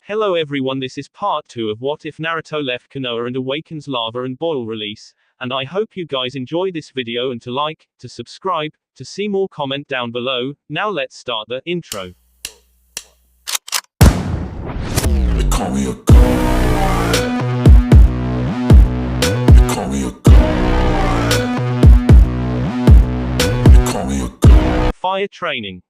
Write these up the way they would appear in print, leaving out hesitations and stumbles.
Hello everyone, this is part 2 of What If Naruto Left Konoha and Awakens Lava and Boil release, and I hope you guys enjoy this video and to like, to subscribe, to see more comment down below. Now let's start the intro. They call me a god. They call me a god. They call me a god. Fire training.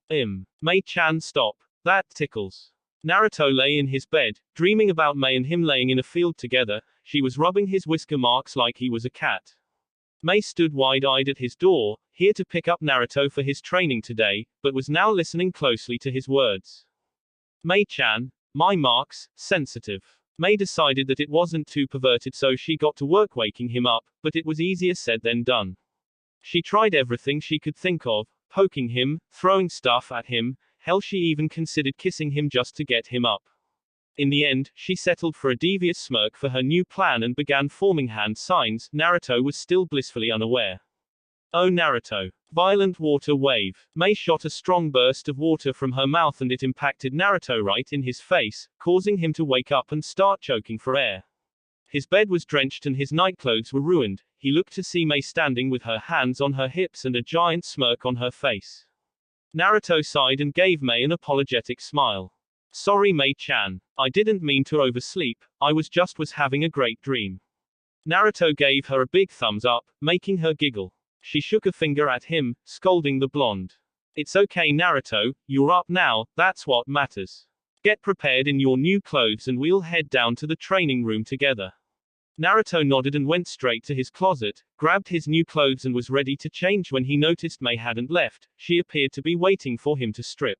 Mei-chan, stop. That tickles. Naruto lay in his bed, dreaming about Mei and him laying in a field together. She was rubbing his whisker marks like he was a cat. Mei stood wide-eyed at his door, here to pick up Naruto for his training today, but was now listening closely to his words. Mei-chan, my marks, sensitive. Mei decided that it wasn't too perverted, so she got to work waking him up, but it was easier said than done. She tried everything she could think of, poking him, throwing stuff at him, hell, she even considered kissing him just to get him up. In the end, she settled for a devious smirk for her new plan and began forming hand signs. Naruto was still blissfully unaware. Oh Naruto. Violent water wave. Mei shot a strong burst of water from her mouth and it impacted Naruto right in his face, causing him to wake up and start choking for air. His bed was drenched and his nightclothes were ruined. He looked to see Mei standing with her hands on her hips and a giant smirk on her face. Naruto sighed and gave Mei an apologetic smile. Sorry Mei-chan. I didn't mean to oversleep, I was having a great dream. Naruto gave her a big thumbs up, making her giggle. She shook a finger at him, scolding the blonde. It's okay Naruto, you're up now, that's what matters. Get prepared in your new clothes and we'll head down to the training room together. Naruto nodded and went straight to his closet, grabbed his new clothes and was ready to change when he noticed Mei hadn't left. She appeared to be waiting for him to strip.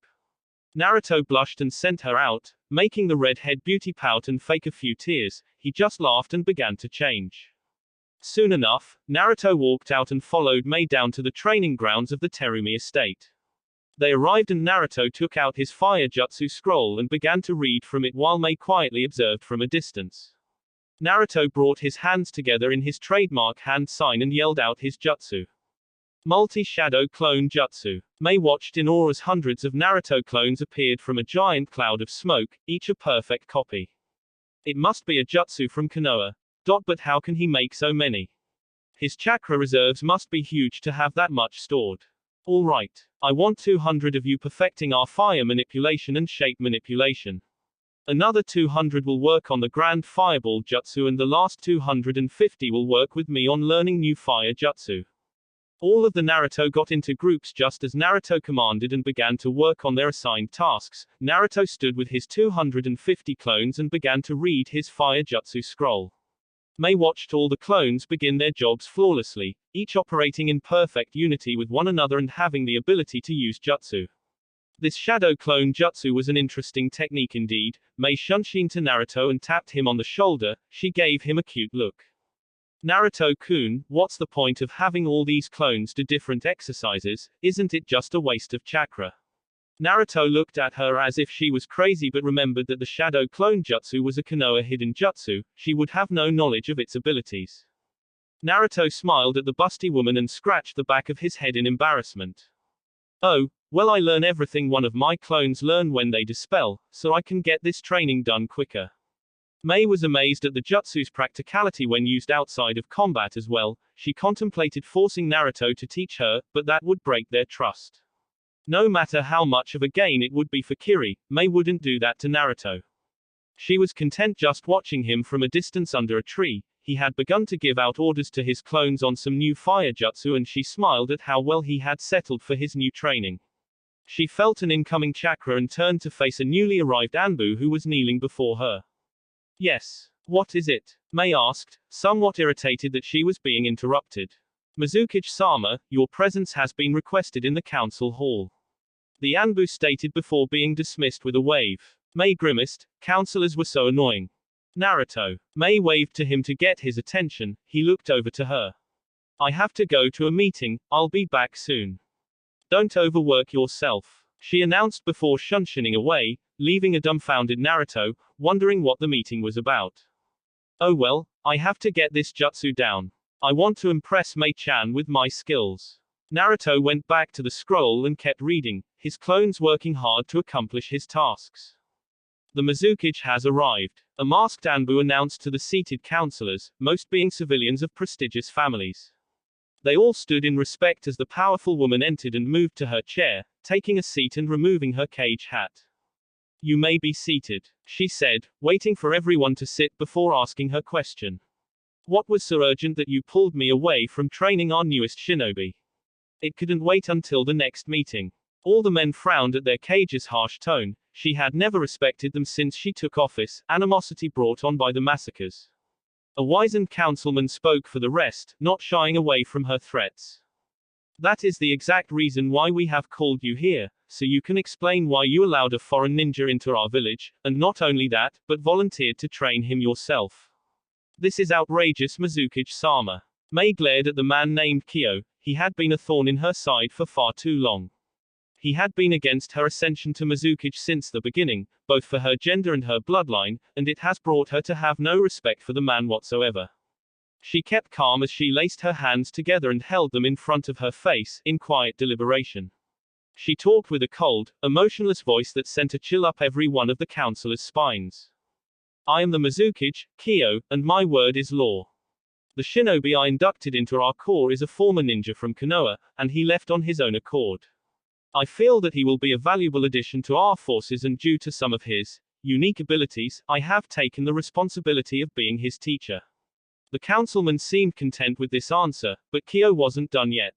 Naruto blushed and sent her out, making the redhead beauty pout and fake a few tears. He just laughed and began to change. Soon enough, Naruto walked out and followed Mei down to the training grounds of the Terumi estate. They arrived and Naruto took out his fire jutsu scroll and began to read from it while Mei quietly observed from a distance. Naruto brought his hands together in his trademark hand sign and yelled out his jutsu. Multi-shadow clone jutsu. Mei watched in awe as hundreds of Naruto clones appeared from a giant cloud of smoke, each a perfect copy. It must be a jutsu from Konoha. But how can he make so many? His chakra reserves must be huge to have that much stored. Alright. I want 200 of you perfecting our fire manipulation and shape manipulation. Another 200 will work on the Grand Fireball Jutsu and the last 250 will work with me on learning new fire jutsu. All of the Naruto got into groups just as Naruto commanded and began to work on their assigned tasks. Naruto stood with his 250 clones and began to read his fire jutsu scroll. Mei watched all the clones begin their jobs flawlessly, each operating in perfect unity with one another and having the ability to use jutsu. This shadow clone jutsu was an interesting technique indeed. Mei shunshin to Naruto and tapped him on the shoulder. She gave him a cute look. Naruto-kun, what's the point of having all these clones do different exercises? Isn't it just a waste of chakra? Naruto looked at her as if she was crazy but remembered that the shadow clone jutsu was a Konoha hidden jutsu. She would have no knowledge of its abilities. Naruto smiled at the busty woman and scratched the back of his head in embarrassment. Oh, well, I learn everything one of my clones learn when they dispel, so I can get this training done quicker. Mei was amazed at the jutsu's practicality when used outside of combat as well. She contemplated forcing Naruto to teach her, but that would break their trust. No matter how much of a gain it would be for Kiri, Mei wouldn't do that to Naruto. She was content just watching him from a distance under a tree. He had begun to give out orders to his clones on some new fire jutsu and she smiled at how well he had settled for his new training. She felt an incoming chakra and turned to face a newly arrived Anbu who was kneeling before her. Yes. What is it? Mei asked, somewhat irritated that she was being interrupted. Mizuki-sama, your presence has been requested in the council hall. The Anbu stated before being dismissed with a wave. Mei grimaced, councillors were so annoying. Naruto. Mei waved to him to get his attention. He looked over to her. I have to go to a meeting, I'll be back soon. Don't overwork yourself, she announced before shunshining away, leaving a dumbfounded Naruto, wondering what the meeting was about. Oh well, I have to get this jutsu down. I want to impress Mei-chan with my skills. Naruto went back to the scroll and kept reading, his clones working hard to accomplish his tasks. The Mizukage has arrived. A masked Anbu announced to the seated counselors, most being civilians of prestigious families. They all stood in respect as the powerful woman entered and moved to her chair, taking a seat and removing her cage hat. You may be seated, she said, waiting for everyone to sit before asking her question. What was so urgent that you pulled me away from training our newest shinobi? It couldn't wait until the next meeting. All the men frowned at their cage's harsh tone. She had never respected them since she took office, animosity brought on by the massacres. A wizened councilman spoke for the rest, not shying away from her threats. That is the exact reason why we have called you here, so you can explain why you allowed a foreign ninja into our village, and not only that, but volunteered to train him yourself. This is outrageous, Mizukage-sama. Mei glared at the man named Kyo. He had been a thorn in her side for far too long. He had been against her ascension to Mizukage since the beginning, both for her gender and her bloodline, and it has brought her to have no respect for the man whatsoever. She kept calm as she laced her hands together and held them in front of her face, in quiet deliberation. She talked with a cold, emotionless voice that sent a chill up every one of the counselors' spines. I am the Mizukage, Kyo, and my word is law. The shinobi I inducted into our corps is a former ninja from Konoha, and he left on his own accord. I feel that he will be a valuable addition to our forces, and due to some of his unique abilities, I have taken the responsibility of being his teacher. The councilman seemed content with this answer, but Kyo wasn't done yet.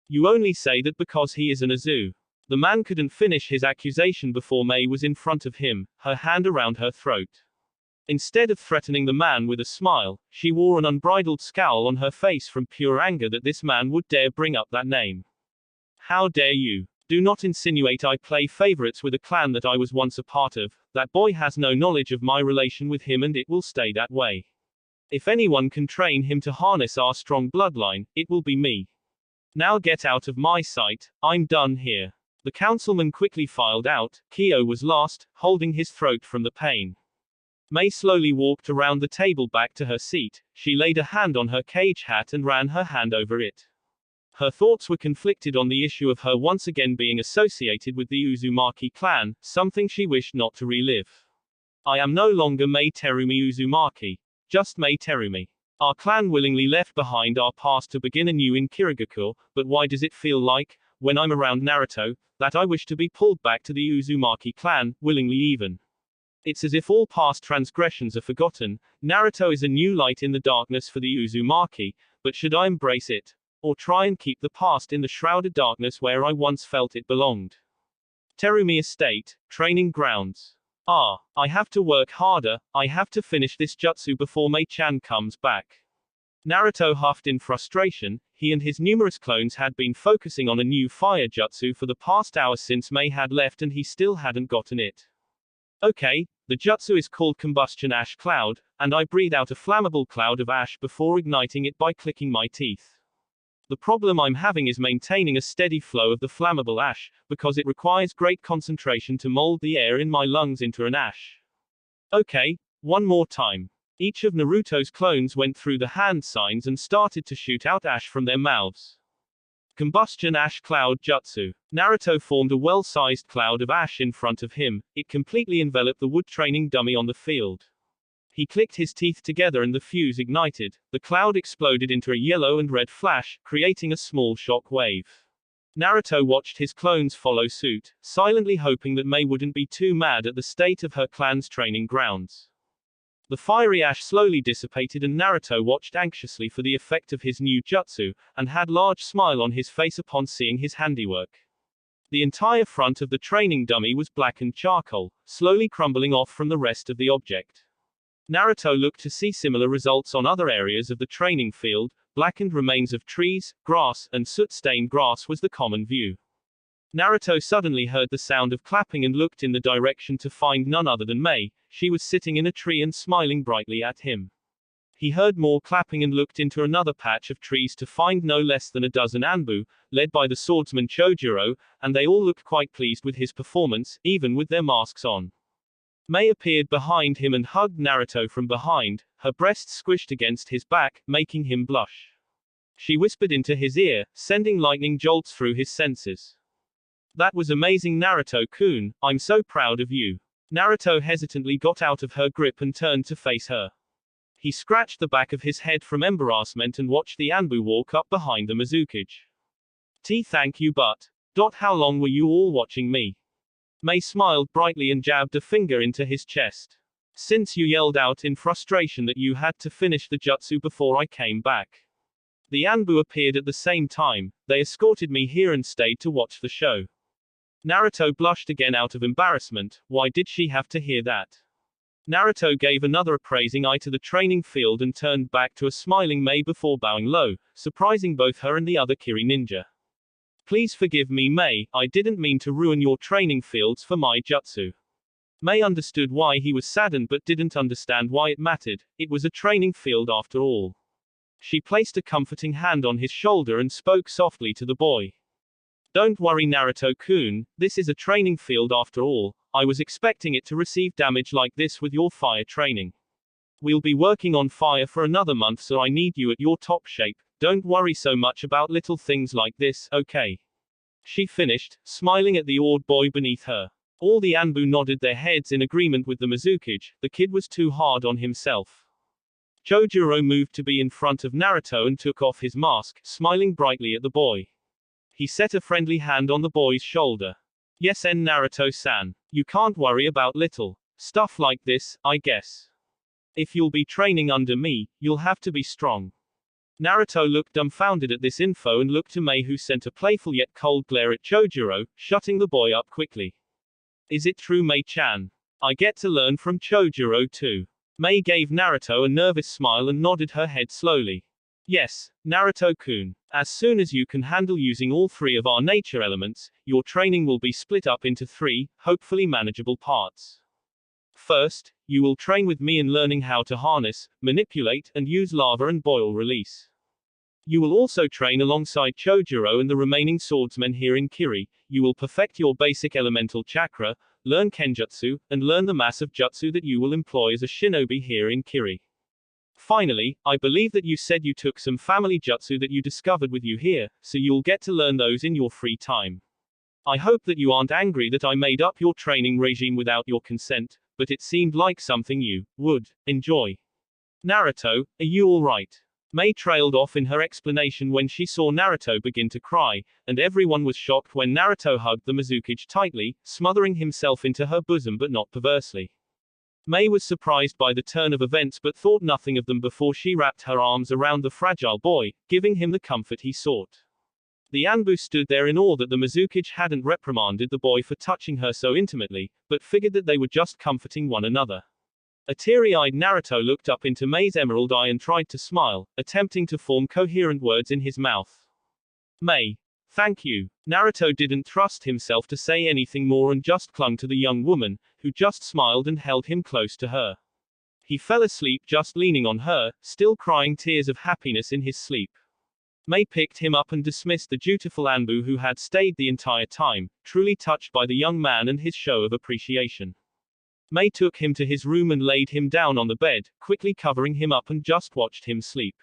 You only say that because he is an Azu. The man couldn't finish his accusation before Mei was in front of him, her hand around her throat. Instead of threatening the man with a smile, she wore an unbridled scowl on her face from pure anger that this man would dare bring up that name. How dare you? Do not insinuate I play favorites with a clan that I was once a part of. That boy has no knowledge of my relation with him, and it will stay that way. If anyone can train him to harness our strong bloodline, it will be me. Now get out of my sight, I'm done here. The councilman quickly filed out. Kyo was last, holding his throat from the pain. Mei slowly walked around the table back to her seat. She laid a hand on her cage hat and ran her hand over it. Her thoughts were conflicted on the issue of her once again being associated with the Uzumaki clan, something she wished not to relive. I am no longer Mei Terumi Uzumaki. Just Mei Terumi. Our clan willingly left behind our past to begin anew in Kirigakure, but why does it feel like, when I'm around Naruto, that I wish to be pulled back to the Uzumaki clan, willingly even? It's as if all past transgressions are forgotten. Naruto is a new light in the darkness for the Uzumaki, but should I embrace it? Or try and keep the past in the shrouded darkness where I once felt it belonged? Terumi Estate, Training Grounds. I have to work harder, I have to finish this jutsu before Mei-chan comes back. Naruto huffed in frustration. He and his numerous clones had been focusing on a new fire jutsu for the past hour since Mei had left, and he still hadn't gotten it. Okay, the jutsu is called Combustion Ash Cloud, and I breathe out a flammable cloud of ash before igniting it by clicking my teeth. The problem I'm having is maintaining a steady flow of the flammable ash, because it requires great concentration to mold the air in my lungs into an ash. Okay, one more time. Each of Naruto's clones went through the hand signs and started to shoot out ash from their mouths. Combustion Ash Cloud Jutsu. Naruto formed a well-sized cloud of ash in front of him. It completely enveloped the wood training dummy on the field. He clicked his teeth together and the fuse ignited. The cloud exploded into a yellow and red flash, creating a small shock wave. Naruto watched his clones follow suit, silently hoping that Mei wouldn't be too mad at the state of her clan's training grounds. The fiery ash slowly dissipated and Naruto watched anxiously for the effect of his new jutsu, and had a large smile on his face upon seeing his handiwork. The entire front of the training dummy was blackened charcoal, slowly crumbling off from the rest of the object. Naruto looked to see similar results on other areas of the training field. Blackened remains of trees, grass, and soot-stained grass was the common view. Naruto suddenly heard the sound of clapping and looked in the direction to find none other than Mei. She was sitting in a tree and smiling brightly at him. He heard more clapping and looked into another patch of trees to find no less than a dozen Anbu, led by the swordsman Chojuro, and they all looked quite pleased with his performance, even with their masks on. Mei appeared behind him and hugged Naruto from behind, her breasts squished against his back, making him blush. She whispered into his ear, sending lightning jolts through his senses. That was amazing, Naruto-kun, I'm so proud of you. Naruto hesitantly got out of her grip and turned to face her. He scratched the back of his head from embarrassment and watched the Anbu walk up behind the Mizukage. Thank you but. How long were you all watching me? Mei smiled brightly and jabbed a finger into his chest. Since you yelled out in frustration that you had to finish the jutsu before I came back. The Anbu appeared at the same time. They escorted me here and stayed to watch the show. Naruto blushed again out of embarrassment. Why did she have to hear that? Naruto gave another appraising eye to the training field and turned back to a smiling Mei before bowing low, surprising both her and the other Kiri ninja. Please forgive me, Mei, I didn't mean to ruin your training fields for my jutsu. Mei understood why he was saddened but didn't understand why it mattered. It was a training field after all. She placed a comforting hand on his shoulder and spoke softly to the boy. Don't worry, Naruto-kun, this is a training field after all. I was expecting it to receive damage like this with your fire training. We'll be working on fire for another month, so I need you at your top shape. Don't worry so much about little things like this, okay? She finished, smiling at the awed boy beneath her. All the Anbu nodded their heads in agreement with the Mizukage. The kid was too hard on himself. Chojuro moved to be in front of Naruto and took off his mask, smiling brightly at the boy. He set a friendly hand on the boy's shoulder. Yes, Naruto-san. You can't worry about little stuff like this, I guess. If you'll be training under me, you'll have to be strong. Naruto looked dumbfounded at this info and looked to Mei, who sent a playful yet cold glare at Chojuro, shutting the boy up quickly. Is it true, Mei-chan? I get to learn from Chojuro too. Mei gave Naruto a nervous smile and nodded her head slowly. Yes, Naruto-kun. As soon as you can handle using all three of our nature elements, your training will be split up into three, hopefully manageable parts. First, you will train with me in learning how to harness, manipulate, and use lava and boil release. You will also train alongside Chojuro and the remaining swordsmen here in Kiri. You will perfect your basic elemental chakra, learn Kenjutsu, and learn the massive jutsu that you will employ as a shinobi here in Kiri. Finally, I believe that you said you took some family jutsu that you discovered with you here, so you'll get to learn those in your free time. I hope that you aren't angry that I made up your training regime without your consent, but it seemed like something you would enjoy. Naruto, are you alright? Mei trailed off in her explanation when she saw Naruto begin to cry, and everyone was shocked when Naruto hugged the Mizukage tightly, smothering himself into her bosom but not perversely. Mei was surprised by the turn of events but thought nothing of them before she wrapped her arms around the fragile boy, giving him the comfort he sought. The Anbu stood there in awe that the Mizukage hadn't reprimanded the boy for touching her so intimately, but figured that they were just comforting one another. A teary-eyed Naruto looked up into Mei's emerald eye and tried to smile, attempting to form coherent words in his mouth. Mei. Thank you. Naruto didn't trust himself to say anything more and just clung to the young woman, who just smiled and held him close to her. He fell asleep just leaning on her, still crying tears of happiness in his sleep. Mei picked him up and dismissed the dutiful Anbu who had stayed the entire time, truly touched by the young man and his show of appreciation. Mei took him to his room and laid him down on the bed, quickly covering him up and just watched him sleep.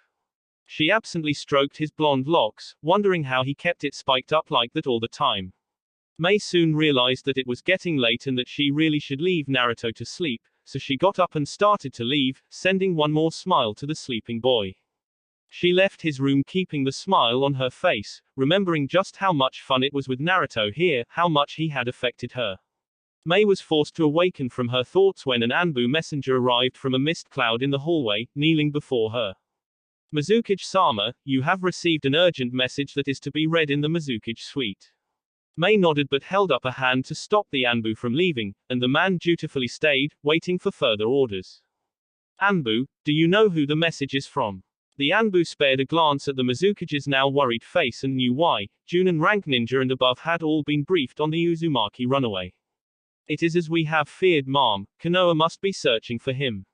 She absently stroked his blonde locks, wondering how he kept it spiked up like that all the time. Mei soon realized that it was getting late and that she really should leave Naruto to sleep, so she got up and started to leave, sending one more smile to the sleeping boy. She left his room keeping the smile on her face, remembering just how much fun it was with Naruto here, how much he had affected her. Mei was forced to awaken from her thoughts when an Anbu messenger arrived from a mist cloud in the hallway, kneeling before her. Mizukage-sama, you have received an urgent message that is to be read in the Mizukage suite. Mei nodded but held up a hand to stop the Anbu from leaving, and the man dutifully stayed, waiting for further orders. Anbu, do you know who the message is from? The Anbu spared a glance at the Mizukage's now worried face and knew why. Junin rank ninja and above had all been briefed on the Uzumaki runaway. It is as we have feared, ma'am. Konoha must be searching for him.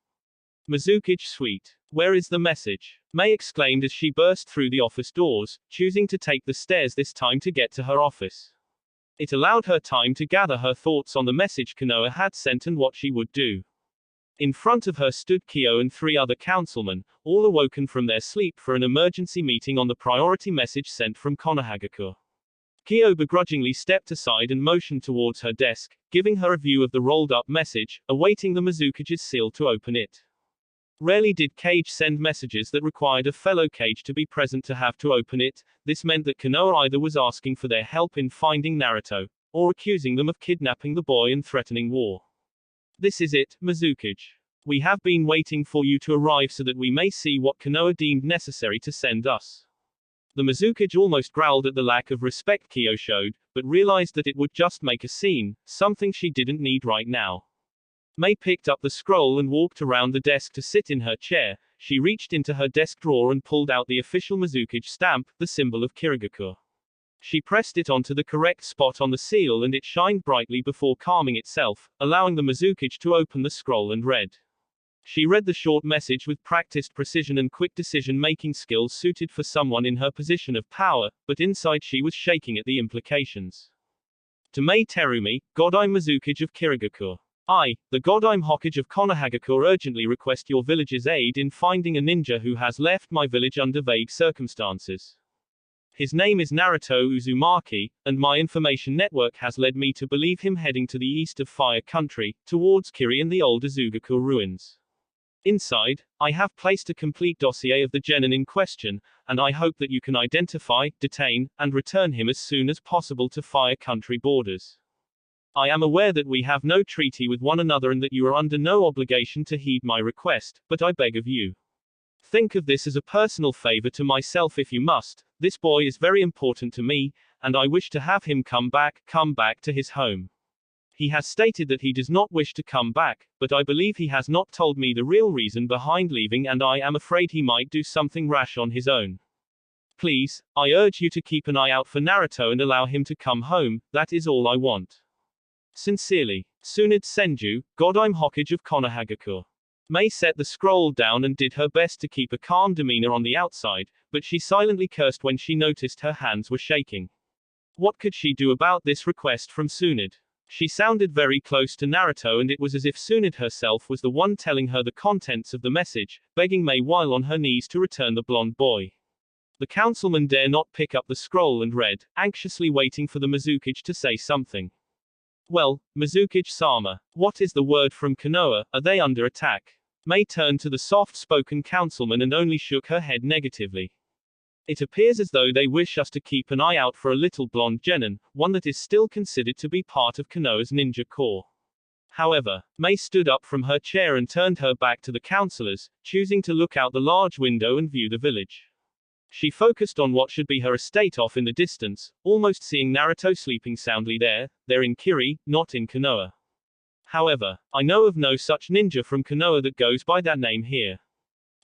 Mizukage suite. Where is the message? Mei exclaimed as she burst through the office doors, choosing to take the stairs this time to get to her office. It allowed her time to gather her thoughts on the message Konoha had sent and what she would do. In front of her stood Kyo and 3 other councilmen, all awoken from their sleep for an emergency meeting on the priority message sent from Konohagakure. Kyo begrudgingly stepped aside and motioned towards her desk, giving her a view of the rolled-up message, awaiting the Mizukage's seal to open it. Rarely did Cage send messages that required a fellow Cage to be present to have to open it. This meant that Konoha either was asking for their help in finding Naruto, or accusing them of kidnapping the boy and threatening war. This is it, Mizukage. We have been waiting for you to arrive so that we may see what Konoha deemed necessary to send us. The Mizukage almost growled at the lack of respect Kyo showed, but realized that it would just make a scene, something she didn't need right now. May picked up the scroll and walked around the desk to sit in her chair. She reached into her desk drawer and pulled out the official Mizukage stamp, the symbol of Kirigakure. She pressed it onto the correct spot on the seal and it shined brightly before calming itself, allowing the Mizukage to open the scroll and read. She read the short message with practiced precision and quick decision-making skills suited for someone in her position of power, but inside she was shaking at the implications. To Mei Terumi, Godime Mizukage of Kirigakure. I, the Godime Hokage of Konohagakure, urgently request your village's aid in finding a ninja who has left my village under vague circumstances. His name is Naruto Uzumaki, and my information network has led me to believe him heading to the east of Fire Country, towards Kiri and the old Azugakure ruins. Inside, I have placed a complete dossier of the genin in question, and I hope that you can identify, detain, and return him as soon as possible to Fire Country borders. I am aware that we have no treaty with one another and that you are under no obligation to heed my request, but I beg of you. Think of this as a personal favor to myself if you must. This boy is very important to me, and I wish to have him come back to his home. He has stated that he does not wish to come back, but I believe he has not told me the real reason behind leaving and I am afraid he might do something rash on his own. Please, I urge you to keep an eye out for Naruto and allow him to come home, that is all I want. Sincerely, Tsunade Senju, Godime Hokage of Konohagakure. Mei set the scroll down and did her best to keep a calm demeanor on the outside, but she silently cursed when she noticed her hands were shaking. What could she do about this request from Tsunade? She sounded very close to Naruto and it was as if Tsunade herself was the one telling her the contents of the message, begging Mei while on her knees to return the blonde boy. The councilman dare not pick up the scroll and read, anxiously waiting for the Mizukage to say something. Well, Mizukage-sama, what is the word from Konoha? Are they under attack? Mei turned to the soft-spoken councilman and only shook her head negatively. It appears as though they wish us to keep an eye out for a little blonde genin, one that is still considered to be part of Konoha's ninja corps. However, Mei stood up from her chair and turned her back to the councillors, choosing to look out the large window and view the village. She focused on what should be her estate off in the distance, almost seeing Naruto sleeping soundly there. They're in Kiri, not in Konoha. However, I know of no such ninja from Konoha that goes by that name here.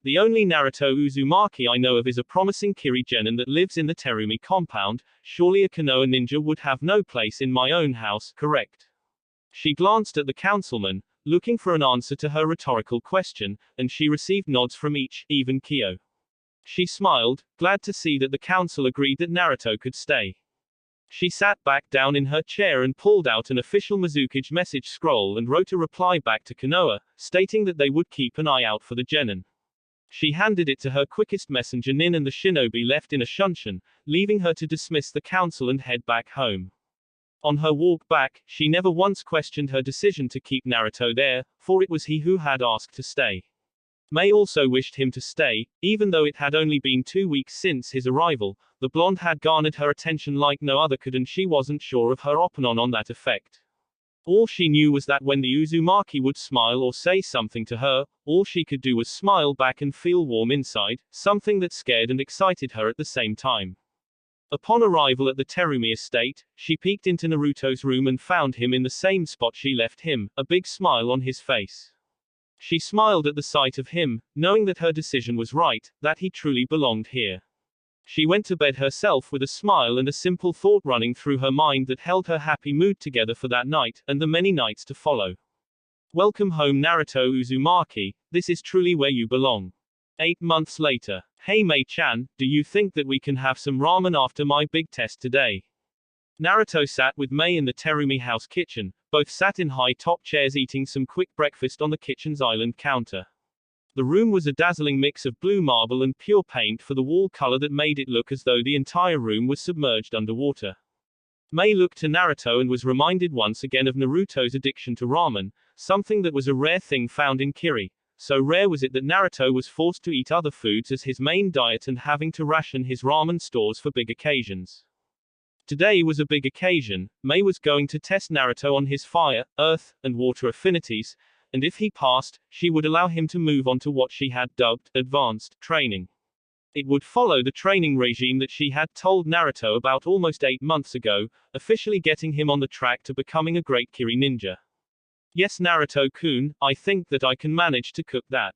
The only Naruto Uzumaki I know of is a promising Kiri genin that lives in the Terumi compound. Surely a Konoha ninja would have no place in my own house, correct? She glanced at the councilman, looking for an answer to her rhetorical question, and she received nods from each, even Kyo. She smiled, glad to see that the council agreed that Naruto could stay. She sat back down in her chair and pulled out an official Mizukage message scroll and wrote a reply back to Konoha, stating that they would keep an eye out for the genin. She handed it to her quickest messenger Nin and the shinobi left in a shunshin, leaving her to dismiss the council and head back home. On her walk back, she never once questioned her decision to keep Naruto there, for it was he who had asked to stay. Mei also wished him to stay, even though it had only been 2 weeks since his arrival. The blonde had garnered her attention like no other could and she wasn't sure of her opinion on that effect. All she knew was that when the Uzumaki would smile or say something to her, all she could do was smile back and feel warm inside, something that scared and excited her at the same time. Upon arrival at the Terumi estate, she peeked into Naruto's room and found him in the same spot she left him, a big smile on his face. She smiled at the sight of him, knowing that her decision was right, that he truly belonged here. She went to bed herself with a smile and a simple thought running through her mind that held her happy mood together for that night, and the many nights to follow. Welcome home Naruto Uzumaki, this is truly where you belong. 8 months later. Hey Mei-chan, do you think that we can have some ramen after my big test today? Naruto sat with Mei in the Terumi house kitchen. Both sat in high-top chairs eating some quick breakfast on the kitchen's island counter. The room was a dazzling mix of blue marble and pure paint for the wall color that made it look as though the entire room was submerged underwater. Mei looked to Naruto and was reminded once again of Naruto's addiction to ramen, something that was a rare thing found in Kiri. So rare was it that Naruto was forced to eat other foods as his main diet and having to ration his ramen stores for big occasions. Today was a big occasion. Mei was going to test Naruto on his fire, earth, and water affinities, and if he passed, she would allow him to move on to what she had dubbed advanced training. It would follow the training regime that she had told Naruto about almost 8 months ago, officially getting him on the track to becoming a great Kiri ninja. Yes, Naruto-kun, I think that I can manage to cook that.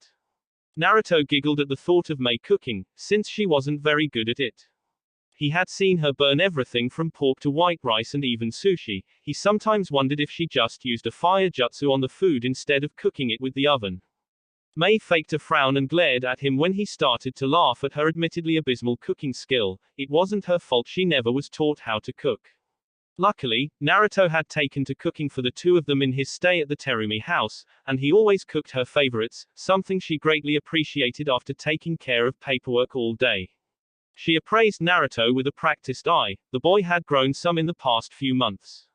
Naruto giggled at the thought of Mei cooking, since she wasn't very good at it. He had seen her burn everything from pork to white rice and even sushi. He sometimes wondered if she just used a fire jutsu on the food instead of cooking it with the oven. Mei faked a frown and glared at him when he started to laugh at her admittedly abysmal cooking skill. It wasn't her fault she never was taught how to cook. Luckily, Naruto had taken to cooking for the two of them in his stay at the Terumi house, and he always cooked her favorites, something she greatly appreciated after taking care of paperwork all day. She appraised Naruto with a practiced eye. The boy had grown some in the past few months.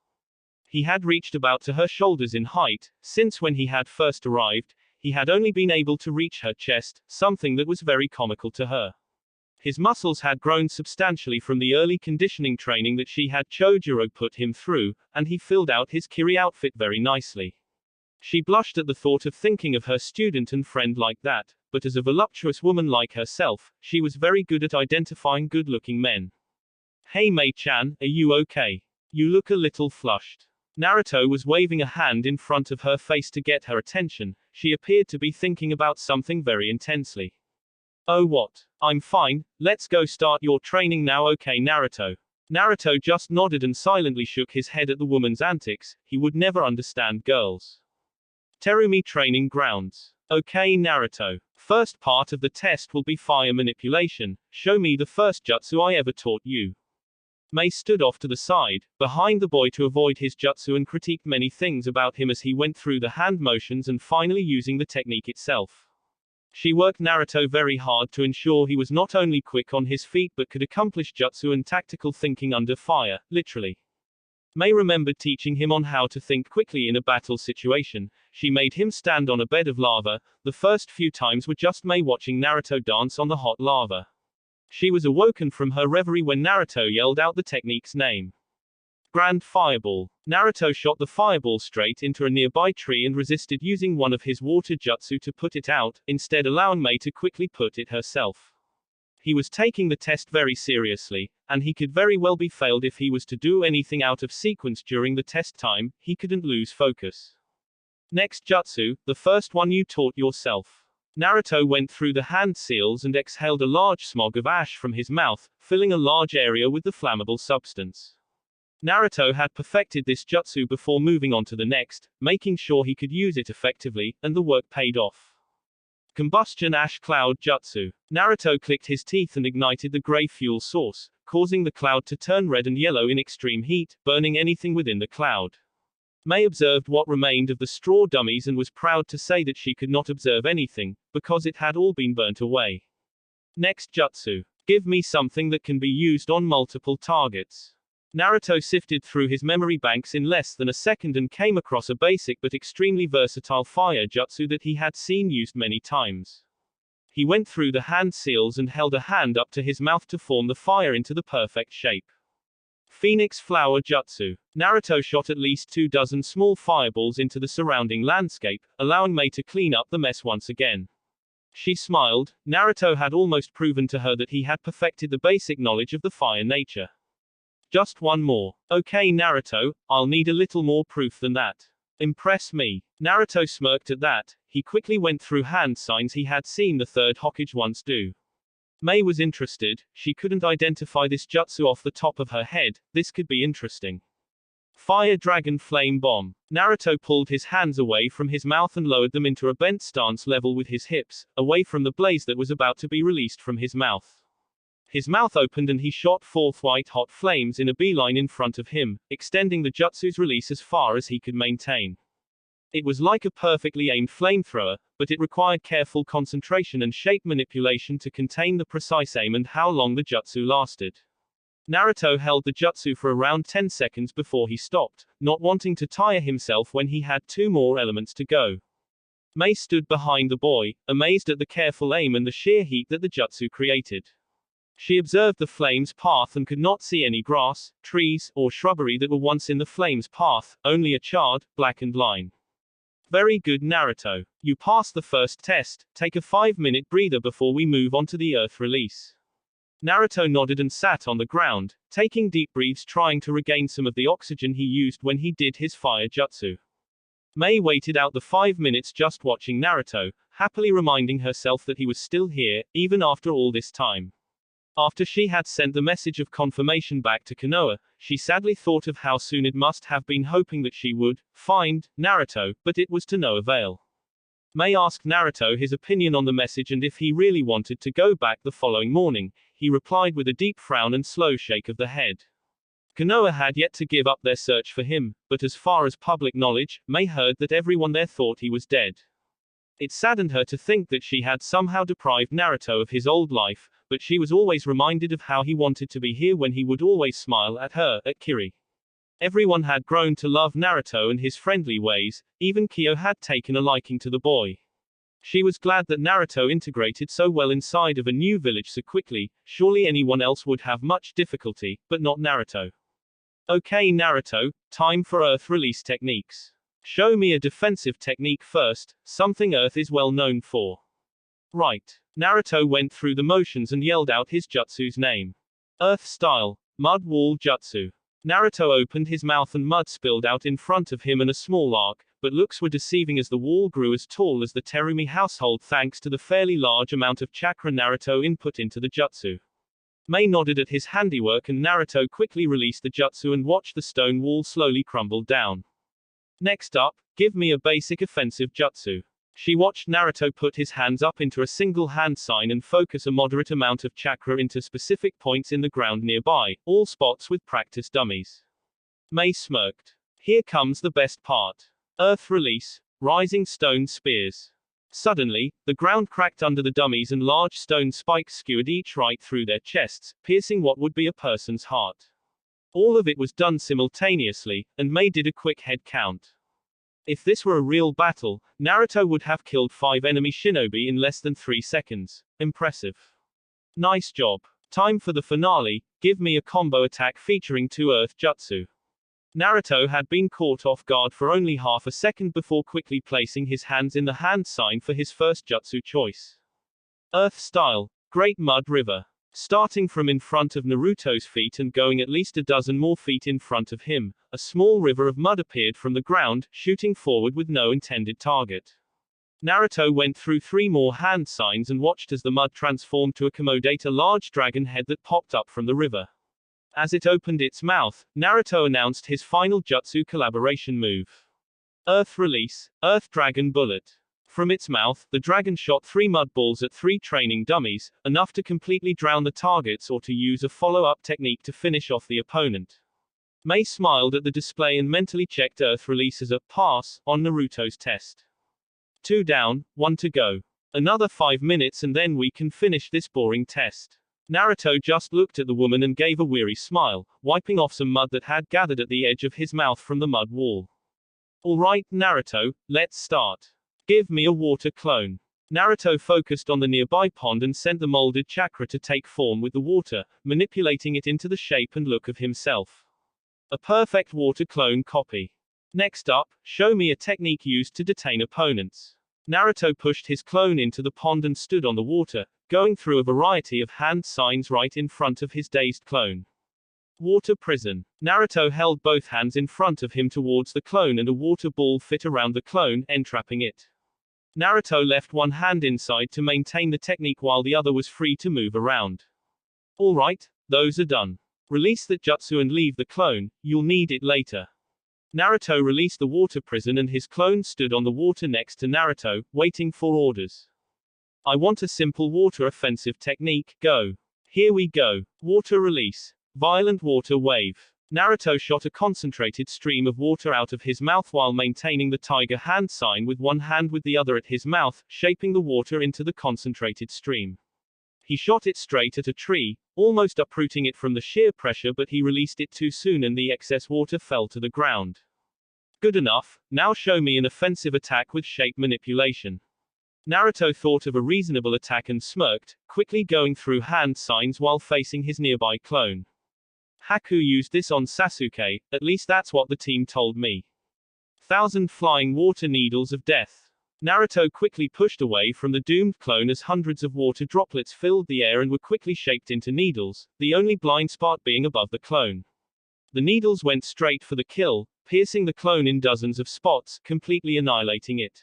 He had reached about to her shoulders in height, since when he had first arrived, he had only been able to reach her chest, something that was very comical to her. His muscles had grown substantially from the early conditioning training that she had Chojuro put him through, and he filled out his Kiri outfit very nicely. She blushed at the thought of thinking of her student and friend like that, but as a voluptuous woman like herself, she was very good at identifying good-looking men. Hey Mei-chan, are you okay? You look a little flushed. Naruto was waving a hand in front of her face to get her attention. She appeared to be thinking about something very intensely. Oh what? I'm fine, let's go start your training now, okay Naruto. Naruto just nodded and silently shook his head at the woman's antics. He would never understand girls. Terumi Training Grounds. Okay Naruto. First part of the test will be fire manipulation. Show me the first jutsu I ever taught you. Mei stood off to the side, behind the boy to avoid his jutsu and critiqued many things about him as he went through the hand motions and finally using the technique itself. She worked Naruto very hard to ensure he was not only quick on his feet but could accomplish jutsu and tactical thinking under fire, literally. Mei remembered teaching him on how to think quickly in a battle situation. She made him stand on a bed of lava. The first few times were just Mei watching Naruto dance on the hot lava. She was awoken from her reverie when Naruto yelled out the technique's name. Grand Fireball. Naruto shot the fireball straight into a nearby tree and resisted using one of his water jutsu to put it out, instead allowing Mei to quickly put it herself. He was taking the test very seriously, and he could very well be failed if he was to do anything out of sequence during the test time. He couldn't lose focus. Next jutsu, the first one you taught yourself. Naruto went through the hand seals and exhaled a large smog of ash from his mouth, filling a large area with the flammable substance. Naruto had perfected this jutsu before moving on to the next, making sure he could use it effectively, and the work paid off. Combustion Ash Cloud Jutsu. Naruto clicked his teeth and ignited the gray fuel source, causing the cloud to turn red and yellow in extreme heat, burning anything within the cloud. Mei observed what remained of the straw dummies and was proud to say that she could not observe anything, because it had all been burnt away. Next jutsu. Give me something that can be used on multiple targets. Naruto sifted through his memory banks in less than a second and came across a basic but extremely versatile fire jutsu that he had seen used many times. He went through the hand seals and held a hand up to his mouth to form the fire into the perfect shape. Phoenix Flower Jutsu. Naruto shot at least 24 small fireballs into the surrounding landscape, allowing Mei to clean up the mess once again. She smiled. Naruto had almost proven to her that he had perfected the basic knowledge of the fire nature. Just one more. Okay Naruto, I'll need a little more proof than that. Impress me. Naruto smirked at that. He quickly went through hand signs he had seen the third Hokage once do. Mei was interested. She couldn't identify this jutsu off the top of her head. This could be interesting. Fire Dragon Flame Bomb. Naruto pulled his hands away from his mouth and lowered them into a bent stance level with his hips, away from the blaze that was about to be released from his mouth. His mouth opened and he shot forth white hot flames in a beeline in front of him, extending the jutsu's release as far as he could maintain. It was like a perfectly aimed flamethrower, but it required careful concentration and shape manipulation to contain the precise aim and how long the jutsu lasted. Naruto held the jutsu for around 10 seconds before he stopped, not wanting to tire himself when he had 2 more elements to go. Mei stood behind the boy, amazed at the careful aim and the sheer heat that the jutsu created. She observed the flame's path and could not see any grass, trees, or shrubbery that were once in the flame's path, only a charred, blackened line. Very good, Naruto. You passed the first test. Take a 5-minute breather before we move on to the earth release. Naruto nodded and sat on the ground, taking deep breaths, trying to regain some of the oxygen he used when he did his fire jutsu. Mei waited out the 5 minutes just watching Naruto, happily reminding herself that he was still here, even after all this time. After she had sent the message of confirmation back to Konoha, she sadly thought of how soon it must have been, hoping that she would find Naruto, but it was to no avail. Mei asked Naruto his opinion on the message and if he really wanted to go back the following morning. He replied with a deep frown and slow shake of the head. Konoha had yet to give up their search for him, but as far as public knowledge, Mei heard that everyone there thought he was dead. It saddened her to think that she had somehow deprived Naruto of his old life, but she was always reminded of how he wanted to be here when he would always smile at her, at Kiri. Everyone had grown to love Naruto and his friendly ways, even Kyo had taken a liking to the boy. She was glad that Naruto integrated so well inside of a new village so quickly. Surely anyone else would have much difficulty, but not Naruto. Okay, Naruto, time for Earth release techniques. Show me a defensive technique first, something Earth is well known for. Right. Naruto went through the motions and yelled out his jutsu's name. Earth style, mud wall jutsu. Naruto opened his mouth and mud spilled out in front of him in a small arc, but looks were deceiving as the wall grew as tall as the Terumi household thanks to the fairly large amount of chakra Naruto input into the jutsu. Mei nodded at his handiwork and Naruto quickly released the jutsu and watched the stone wall slowly crumble down. Next up, give me a basic offensive jutsu. She watched Naruto put his hands up into a single hand sign and focus a moderate amount of chakra into specific points in the ground nearby, all spots with practice dummies. Mei smirked. Here comes the best part. Earth release, rising stone spears. Suddenly, the ground cracked under the dummies and large stone spikes skewered each right through their chests, piercing what would be a person's heart. All of it was done simultaneously, and Mei did a quick head count. If this were a real battle, Naruto would have killed 5 enemy shinobi in less than 3 seconds. Impressive. Nice job. Time for the finale, give me a combo attack featuring 2 earth jutsu. Naruto had been caught off guard for only half a second before quickly placing his hands in the hand sign for his first jutsu choice. Earth style, Great Mud River. Starting from in front of Naruto's feet and going at least a dozen more feet in front of him, a small river of mud appeared from the ground, shooting forward with no intended target. Naruto went through 3 more hand signs and watched as the mud transformed to accommodate a large dragon head that popped up from the river. As it opened its mouth, Naruto announced his final jutsu collaboration move. Earth release, Earth Dragon Bullet. From its mouth, the dragon shot 3 mud balls at 3 training dummies, enough to completely drown the targets or to use a follow-up technique to finish off the opponent. Mei smiled at the display and mentally checked Earth release as a pass on Naruto's test. 2 down, 1 to go. Another 5 minutes and then we can finish this boring test. Naruto just looked at the woman and gave a weary smile, wiping off some mud that had gathered at the edge of his mouth from the mud wall. Alright, Naruto, let's start. Give me a water clone. Naruto focused on the nearby pond and sent the molded chakra to take form with the water, manipulating it into the shape and look of himself. A perfect water clone copy. Next up, show me a technique used to detain opponents. Naruto pushed his clone into the pond and stood on the water, going through a variety of hand signs right in front of his dazed clone. Water prison. Naruto held both hands in front of him towards the clone and a water ball fit around the clone, entrapping it. Naruto left one hand inside to maintain the technique while the other was free to move around. Alright, those are done. Release that jutsu and leave the clone, you'll need it later. Naruto released the water prison and his clone stood on the water next to Naruto, waiting for orders. I want a simple water offensive technique, go. Here we go. Water release. Violent water wave. Naruto shot a concentrated stream of water out of his mouth while maintaining the tiger hand sign with one hand with the other at his mouth, shaping the water into the concentrated stream. He shot it straight at a tree, almost uprooting it from the sheer pressure, but he released it too soon and the excess water fell to the ground. Good enough, now show me an offensive attack with shape manipulation. Naruto thought of a reasonable attack and smirked, quickly going through hand signs while facing his nearby clone. Haku used this on Sasuke, at least that's what the team told me. 1,000 flying water needles of death. Naruto quickly pushed away from the doomed clone as hundreds of water droplets filled the air and were quickly shaped into needles, the only blind spot being above the clone. The needles went straight for the kill, piercing the clone in dozens of spots, completely annihilating it.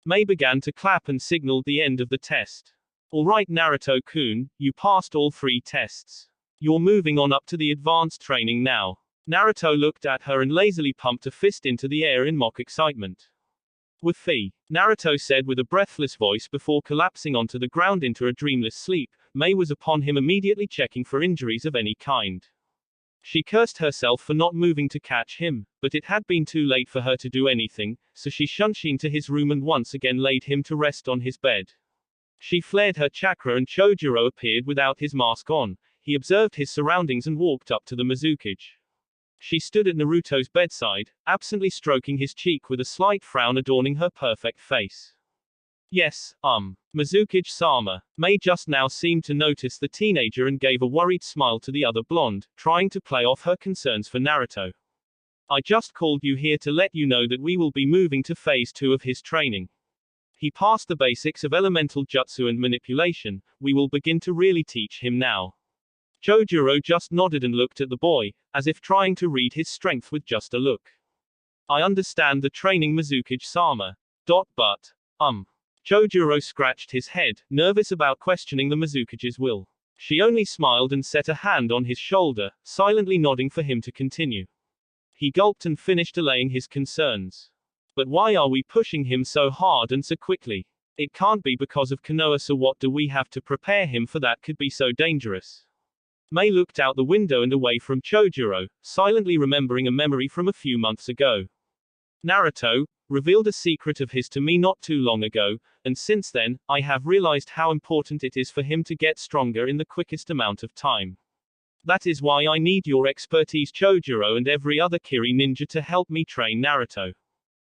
Mei began to clap and signaled the end of the test. Alright Naruto-kun, you passed all 3 tests. You're moving on up to the advanced training now. Naruto looked at her and lazily pumped a fist into the air in mock excitement. Woof-ee, Naruto said with a breathless voice before collapsing onto the ground into a dreamless sleep. Mei was upon him immediately checking for injuries of any kind. She cursed herself for not moving to catch him, but it had been too late for her to do anything, so she shunshed into his room and once again laid him to rest on his bed. She flared her chakra and Chojuro appeared without his mask on. He observed his surroundings and walked up to the Mizukage. She stood at Naruto's bedside, absently stroking his cheek with a slight frown adorning her perfect face. Yes, Mizukage-sama. Mei just now seemed to notice the teenager and gave a worried smile to the other blonde, trying to play off her concerns for Naruto. I just called you here to let you know that we will be moving to phase 2 of his training. He passed the basics of elemental jutsu and manipulation, we will begin to really teach him now. Chojuro just nodded and looked at the boy, as if trying to read his strength with just a look. I understand the training Mizukage-sama. But, Chojuro scratched his head, nervous about questioning the Mizukage's will. She only smiled and set a hand on his shoulder, silently nodding for him to continue. He gulped and finished allaying his concerns. But why are we pushing him so hard and so quickly? It can't be because of Konoha, so what do we have to prepare him for that could be so dangerous? Mei looked out the window and away from Chojuro, silently remembering a memory from a few months ago. Naruto revealed a secret of his to me not too long ago, and since then, I have realized how important it is for him to get stronger in the quickest amount of time. That is why I need your expertise, Chojuro, and every other Kiri ninja to help me train Naruto.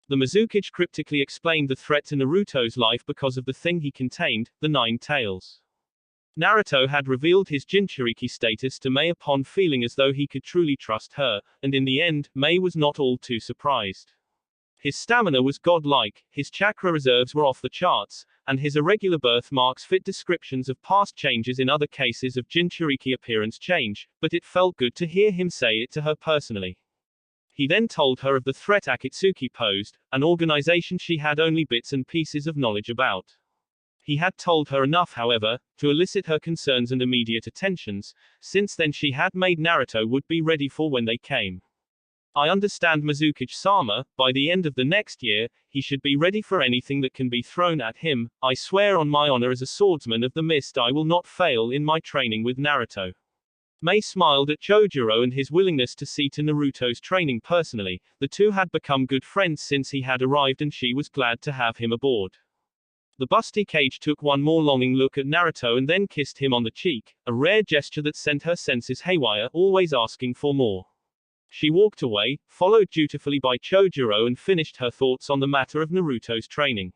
The Mizukage cryptically explained the threat to Naruto's life because of the thing he contained, the 9 tails. Naruto had revealed his Jinchuriki status to Mei upon feeling as though he could truly trust her, and in the end, Mei was not all too surprised. His stamina was godlike, his chakra reserves were off the charts, and his irregular birthmarks fit descriptions of past changes in other cases of Jinchuriki appearance change, but it felt good to hear him say it to her personally. He then told her of the threat Akatsuki posed, an organization she had only bits and pieces of knowledge about. He had told her enough, however, to elicit her concerns and immediate attentions. Since then she had made Naruto would be ready for when they came. I understand Mizukage-sama, by the end of the next year, he should be ready for anything that can be thrown at him. I swear on my honor as a swordsman of the mist I will not fail in my training with Naruto. Mei smiled at Chojuro and his willingness to see to Naruto's training personally. The two had become good friends since he had arrived and she was glad to have him aboard. The busty cage took one more longing look at Naruto and then kissed him on the cheek, a rare gesture that sent her senses haywire, always asking for more. She walked away, followed dutifully by Chojuro, and finished her thoughts on the matter of Naruto's training.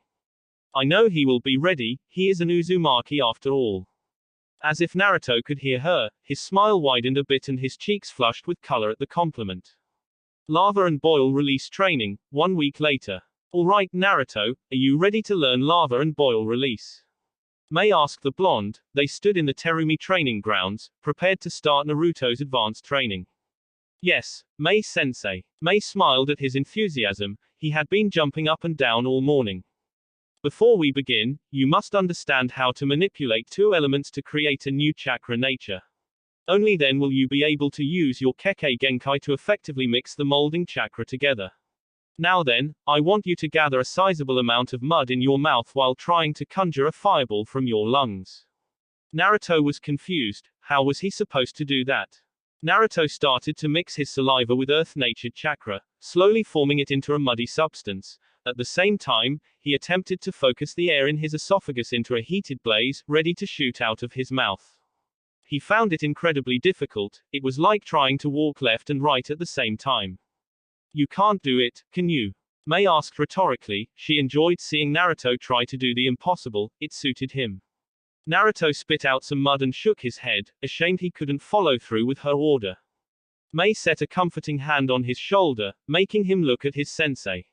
I know he will be ready, he is an Uzumaki after all. As if Naruto could hear her, his smile widened a bit and his cheeks flushed with color at the compliment. Lava and Boil release training, 1 week later. Alright Naruto, are you ready to learn Lava and Boil release? Mei asked the blonde. They stood in the Terumi training grounds, prepared to start Naruto's advanced training. Yes, Mei-sensei. Mei smiled at his enthusiasm, he had been jumping up and down all morning. Before we begin, you must understand how to manipulate 2 elements to create a new chakra nature. Only then will you be able to use your Kekkei Genkai to effectively mix the molding chakra together. Now then, I want you to gather a sizable amount of mud in your mouth while trying to conjure a fireball from your lungs. Naruto was confused. How was he supposed to do that? Naruto started to mix his saliva with earth-natured chakra, slowly forming it into a muddy substance, At the same time, he attempted to focus the air in his esophagus into a heated blaze, ready to shoot out of his mouth. He found it incredibly difficult. It was like trying to walk left and right at the same time. You can't do it, can you? Mei asked rhetorically. She enjoyed seeing Naruto try to do the impossible, it suited him. Naruto spit out some mud and shook his head, ashamed he couldn't follow through with her order. Mei set a comforting hand on his shoulder, making him look at his sensei.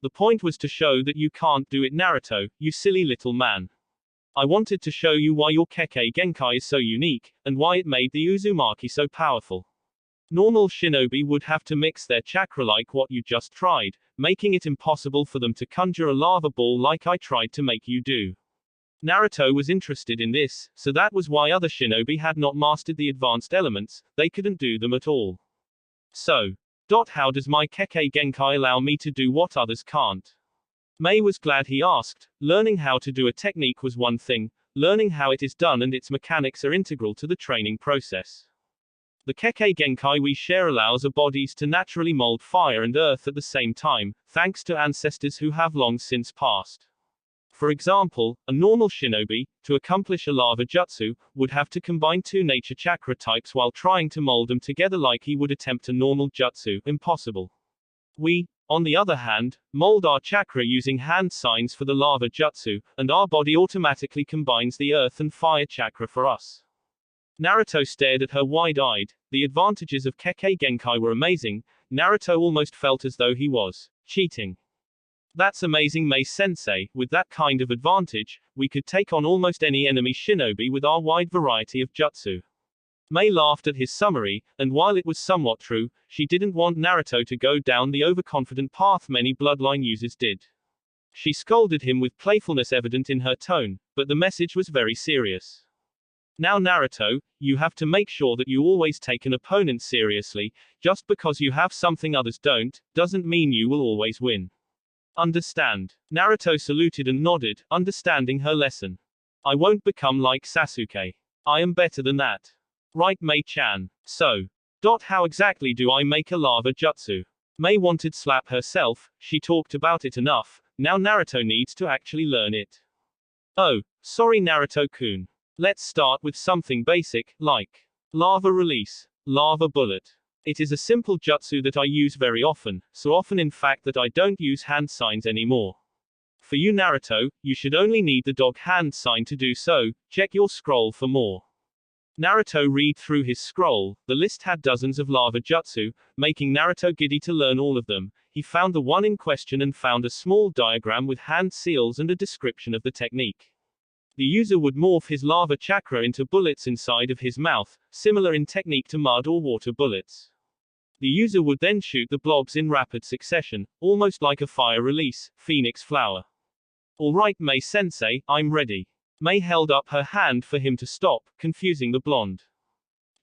The point was to show that you can't do it, Naruto, you silly little man. I wanted to show you why your Kekkei Genkai is so unique, and why it made the Uzumaki so powerful. Normal shinobi would have to mix their chakra like what you just tried, making it impossible for them to conjure a lava ball like I tried to make you do. Naruto was interested in this, so that was why other shinobi had not mastered the advanced elements, they couldn't do them at all. So, how does my Kekkei Genkai allow me to do what others can't? Mei was glad he asked. Learning how to do a technique was one thing, learning how it is done and its mechanics are integral to the training process. The Kekkei Genkai we share allows our bodies to naturally mold fire and earth at the same time, thanks to ancestors who have long since passed. For example, a normal shinobi, to accomplish a lava jutsu, would have to combine two nature chakra types while trying to mold them together like he would attempt a normal jutsu, impossible. We, on the other hand, mold our chakra using hand signs for the lava jutsu, and our body automatically combines the earth and fire chakra for us. Naruto stared at her wide-eyed. The advantages of Kekkei Genkai were amazing. Naruto almost felt as though he was cheating. That's amazing, Mei-sensei. With that kind of advantage, we could take on almost any enemy shinobi with our wide variety of jutsu. Mei laughed at his summary, and while it was somewhat true, she didn't want Naruto to go down the overconfident path many bloodline users did. She scolded him with playfulness evident in her tone, but the message was very serious. Now Naruto, you have to make sure that you always take an opponent seriously. Just because you have something others don't, doesn't mean you will always win. Understand? Naruto saluted and nodded, understanding her lesson. I won't become like Sasuke. I am better than that. Right, Mei-chan? So, how exactly do I make a lava jutsu? Mei wanted to slap herself. She talked about it enough. Now Naruto needs to actually learn it. Oh, sorry Naruto-kun. Let's start with something basic, like lava release, lava bullet. It is a simple jutsu that I use very often, so often in fact that I don't use hand signs anymore. For you Naruto, you should only need the dog hand sign to do so. Check your scroll for more. Naruto read through his scroll. The list had dozens of lava jutsu, making Naruto giddy to learn all of them. He found the one in question and found a small diagram with hand seals and a description of the technique. The user would morph his lava chakra into bullets inside of his mouth, similar in technique to mud or water bullets. The user would then shoot the blobs in rapid succession, almost like a fire release, phoenix flower. Alright Mei-sensei, I'm ready. Mei held up her hand for him to stop, confusing the blonde.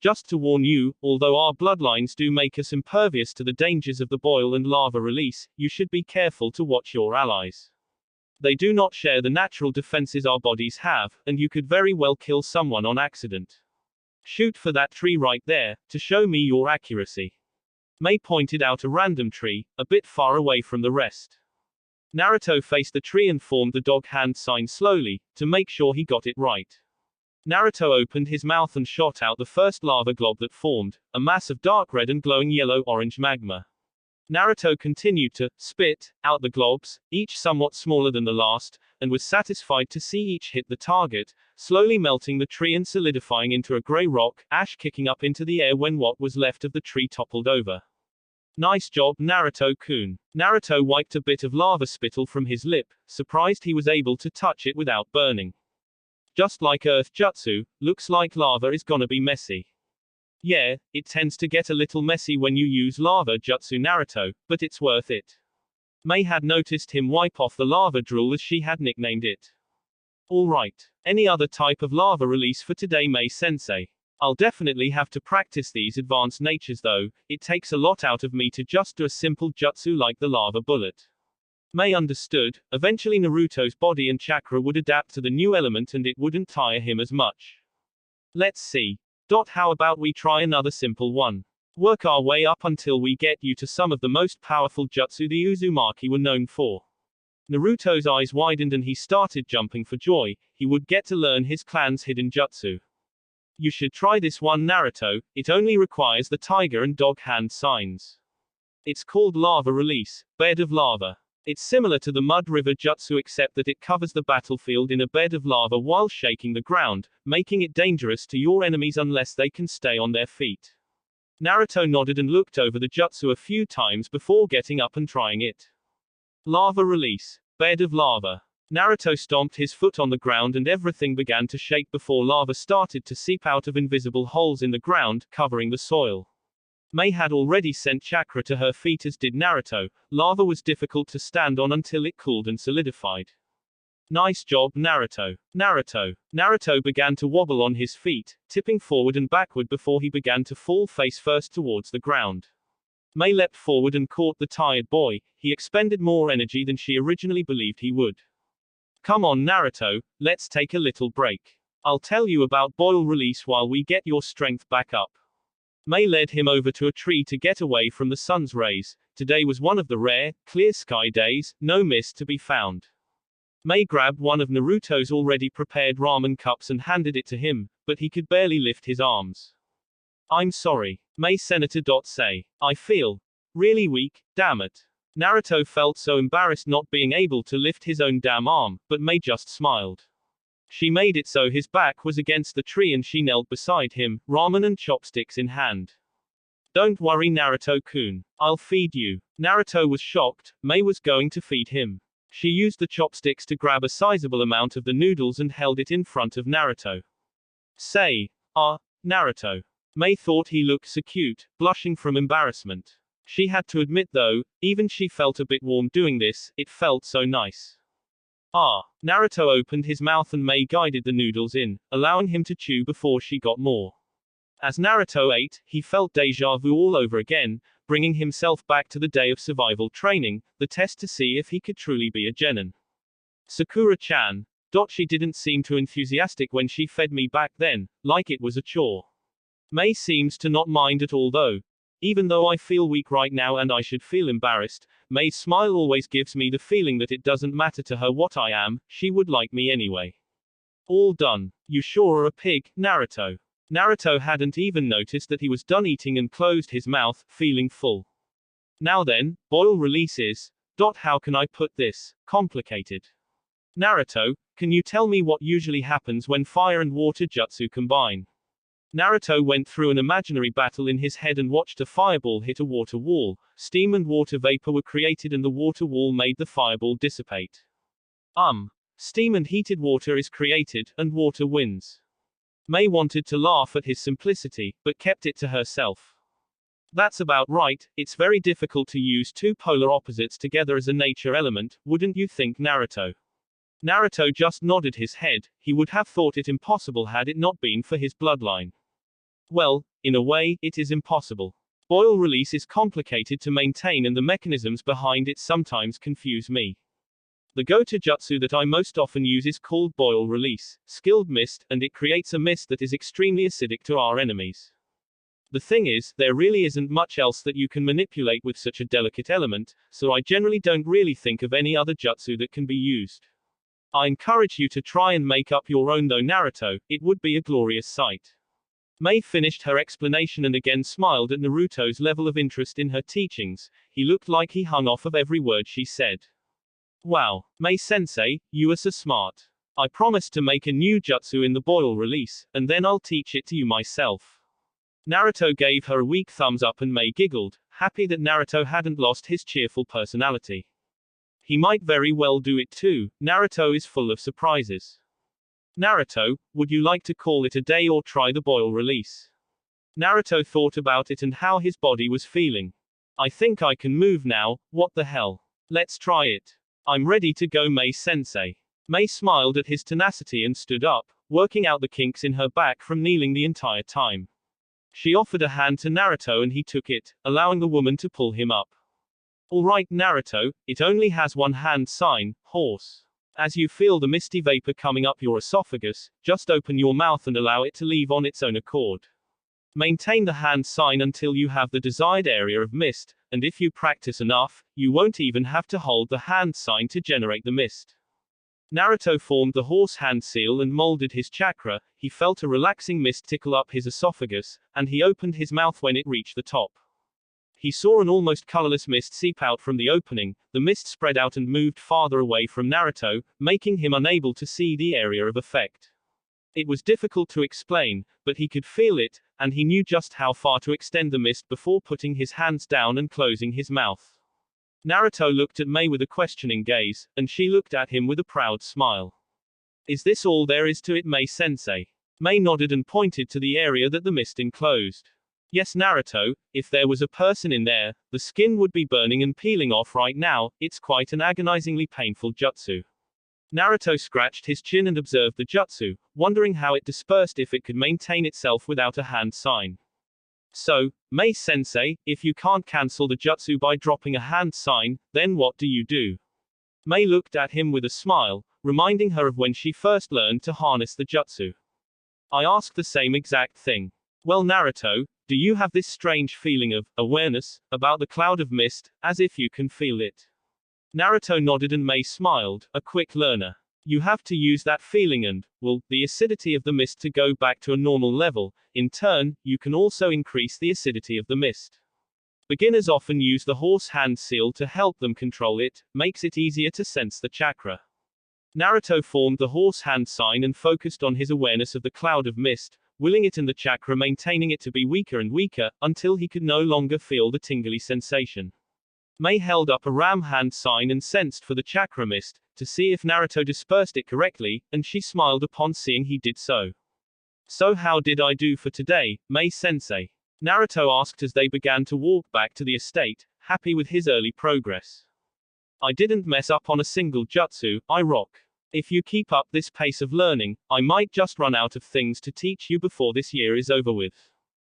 Just to warn you, although our bloodlines do make us impervious to the dangers of the boil and lava release, you should be careful to watch your allies. They do not share the natural defenses our bodies have, and you could very well kill someone on accident. Shoot for that tree right there, to show me your accuracy. Mei pointed out a random tree, a bit far away from the rest. Naruto faced the tree and formed the dog hand sign slowly, to make sure he got it right. Naruto opened his mouth and shot out the first lava glob that formed, a mass of dark red and glowing yellow-orange magma. Naruto continued to spit out the globs, each somewhat smaller than the last, and was satisfied to see each hit the target, slowly melting the tree and solidifying into a gray rock, ash kicking up into the air when what was left of the tree toppled over. Nice job, Naruto-kun. Naruto wiped a bit of lava spittle from his lip, surprised he was able to touch it without burning. Just like Earth Jutsu, looks like lava is gonna be messy. Yeah, it tends to get a little messy when you use lava jutsu Naruto, but it's worth it. Mei had noticed him wipe off the lava drool as she had nicknamed it. Alright. Any other type of lava release for today Mei-sensei? I'll definitely have to practice these advanced natures though, it takes a lot out of me to just do a simple jutsu like the lava bullet. Mei understood, eventually Naruto's body and chakra would adapt to the new element and it wouldn't tire him as much. Let's see. How about we try another simple one? Work our way up until we get you to some of the most powerful jutsu the Uzumaki were known for. Naruto's eyes widened and he started jumping for joy. He would get to learn his clan's hidden jutsu. You should try this one, Naruto. It only requires the tiger and dog hand signs. It's called Lava Release, Bed of Lava. It's similar to the Mud River Jutsu except that it covers the battlefield in a bed of lava while shaking the ground, making it dangerous to your enemies unless they can stay on their feet. Naruto nodded and looked over the jutsu a few times before getting up and trying it. Lava Release, Bed of Lava. Naruto stomped his foot on the ground and everything began to shake before lava started to seep out of invisible holes in the ground, covering the soil. Mei had already sent chakra to her feet as did Naruto. Lava was difficult to stand on until it cooled and solidified. Nice job, Naruto. Naruto began to wobble on his feet, tipping forward and backward before he began to fall face first towards the ground. Mei leapt forward and caught the tired boy. He expended more energy than she originally believed he would. Come on, Naruto, let's take a little break. I'll tell you about boil release while we get your strength back up. Mei led him over to a tree to get away from the sun's rays. Today was one of the rare, clear sky days, no mist to be found. Mei grabbed one of Naruto's already prepared ramen cups and handed it to him, but he could barely lift his arms. I'm sorry, Mei Senator. Say. I feel really weak, damn it. Naruto felt so embarrassed not being able to lift his own damn arm, but Mei just smiled. She made it so his back was against the tree and she knelt beside him, ramen and chopsticks in hand. Don't worry, Naruto-kun. I'll feed you. Naruto was shocked. Mei was going to feed him. She used the chopsticks to grab a sizable amount of the noodles and held it in front of Naruto. Say, Naruto. Mei thought he looked so cute, blushing from embarrassment. She had to admit though, even she felt a bit warm doing this, it felt so nice. Naruto opened his mouth and Mei guided the noodles in, allowing him to chew before she got more. As Naruto ate, he felt deja vu all over again, bringing himself back to the day of survival training, the test to see if he could truly be a genin. Sakura-chan. She didn't seem too enthusiastic when she fed me back then, like it was a chore. Mei seems to not mind at all though. Even though I feel weak right now and I should feel embarrassed, Mei's smile always gives me the feeling that it doesn't matter to her what I am, she would like me anyway. All done. You sure are a pig, Naruto. Naruto hadn't even noticed that he was done eating and closed his mouth, feeling full. Now then, boil release is, how can I put this, complicated. Naruto, can you tell me what usually happens when fire and water jutsu combine? Naruto went through an imaginary battle in his head and watched a fireball hit a water wall. Steam and water vapor were created and the water wall made the fireball dissipate. Steam and heated water is created, and water wins. Mei wanted to laugh at his simplicity, but kept it to herself. That's about right, it's very difficult to use two polar opposites together as a nature element, wouldn't you think, Naruto? Naruto just nodded his head. He would have thought it impossible had it not been for his bloodline. Well, in a way, it is impossible. Boil release is complicated to maintain and the mechanisms behind it sometimes confuse me. The go-to jutsu that I most often use is called boil release, skilled mist, and it creates a mist that is extremely acidic to our enemies. The thing is, there really isn't much else that you can manipulate with such a delicate element, so I generally don't really think of any other jutsu that can be used. I encourage you to try and make up your own though, Naruto, it would be a glorious sight. Mei finished her explanation and again smiled at Naruto's level of interest in her teachings. He looked like he hung off of every word she said. Wow, Mei-sensei, you are so smart. I promised to make a new jutsu in the boil release, and then I'll teach it to you myself. Naruto gave her a weak thumbs up and Mei giggled, happy that Naruto hadn't lost his cheerful personality. He might very well do it too. Naruto is full of surprises. Naruto, would you like to call it a day or try the boil release? Naruto thought about it and how his body was feeling. I think I can move now, what the hell? Let's try it. I'm ready to go, Mei-sensei. Mei smiled at his tenacity and stood up, working out the kinks in her back from kneeling the entire time. She offered a hand to Naruto and he took it, allowing the woman to pull him up. Alright, Naruto, it only has one hand sign, horse. As you feel the misty vapor coming up your esophagus, just open your mouth and allow it to leave on its own accord. Maintain the hand sign until you have the desired area of mist, and if you practice enough, you won't even have to hold the hand sign to generate the mist. Naruto formed the horse hand seal and molded his chakra. He felt a relaxing mist tickle up his esophagus, and he opened his mouth when it reached the top. He saw an almost colorless mist seep out from the opening. The mist spread out and moved farther away from Naruto, making him unable to see the area of effect. It was difficult to explain, but he could feel it, and he knew just how far to extend the mist before putting his hands down and closing his mouth. Naruto looked at Mei with a questioning gaze, and she looked at him with a proud smile. Is this all there is to it, Mei-sensei? Mei nodded and pointed to the area that the mist enclosed. Yes, Naruto, if there was a person in there, the skin would be burning and peeling off right now. It's quite an agonizingly painful jutsu. Naruto scratched his chin and observed the jutsu, wondering how it dispersed if it could maintain itself without a hand sign. So, Mei-sensei, if you can't cancel the jutsu by dropping a hand sign, then what do you do? Mei looked at him with a smile, reminding her of when she first learned to harness the jutsu. I asked the same exact thing. Well, Naruto, do you have this strange feeling of awareness about the cloud of mist, as if you can feel it? Naruto nodded and Mei smiled, a quick learner. You have to use that feeling and, well, the acidity of the mist to go back to a normal level. In turn, you can also increase the acidity of the mist. Beginners often use the horse hand seal to help them control it, makes it easier to sense the chakra. Naruto formed the horse hand sign and focused on his awareness of the cloud of mist, willing it and the chakra, maintaining it to be weaker and weaker, until he could no longer feel the tingly sensation. Mei held up a ram hand sign and sensed for the chakra mist, to see if Naruto dispersed it correctly, and she smiled upon seeing he did so. So how did I do for today, Mei-sensei? Naruto asked as they began to walk back to the estate, happy with his early progress. I didn't mess up on a single jutsu, I rock. If you keep up this pace of learning, I might just run out of things to teach you before this year is over with.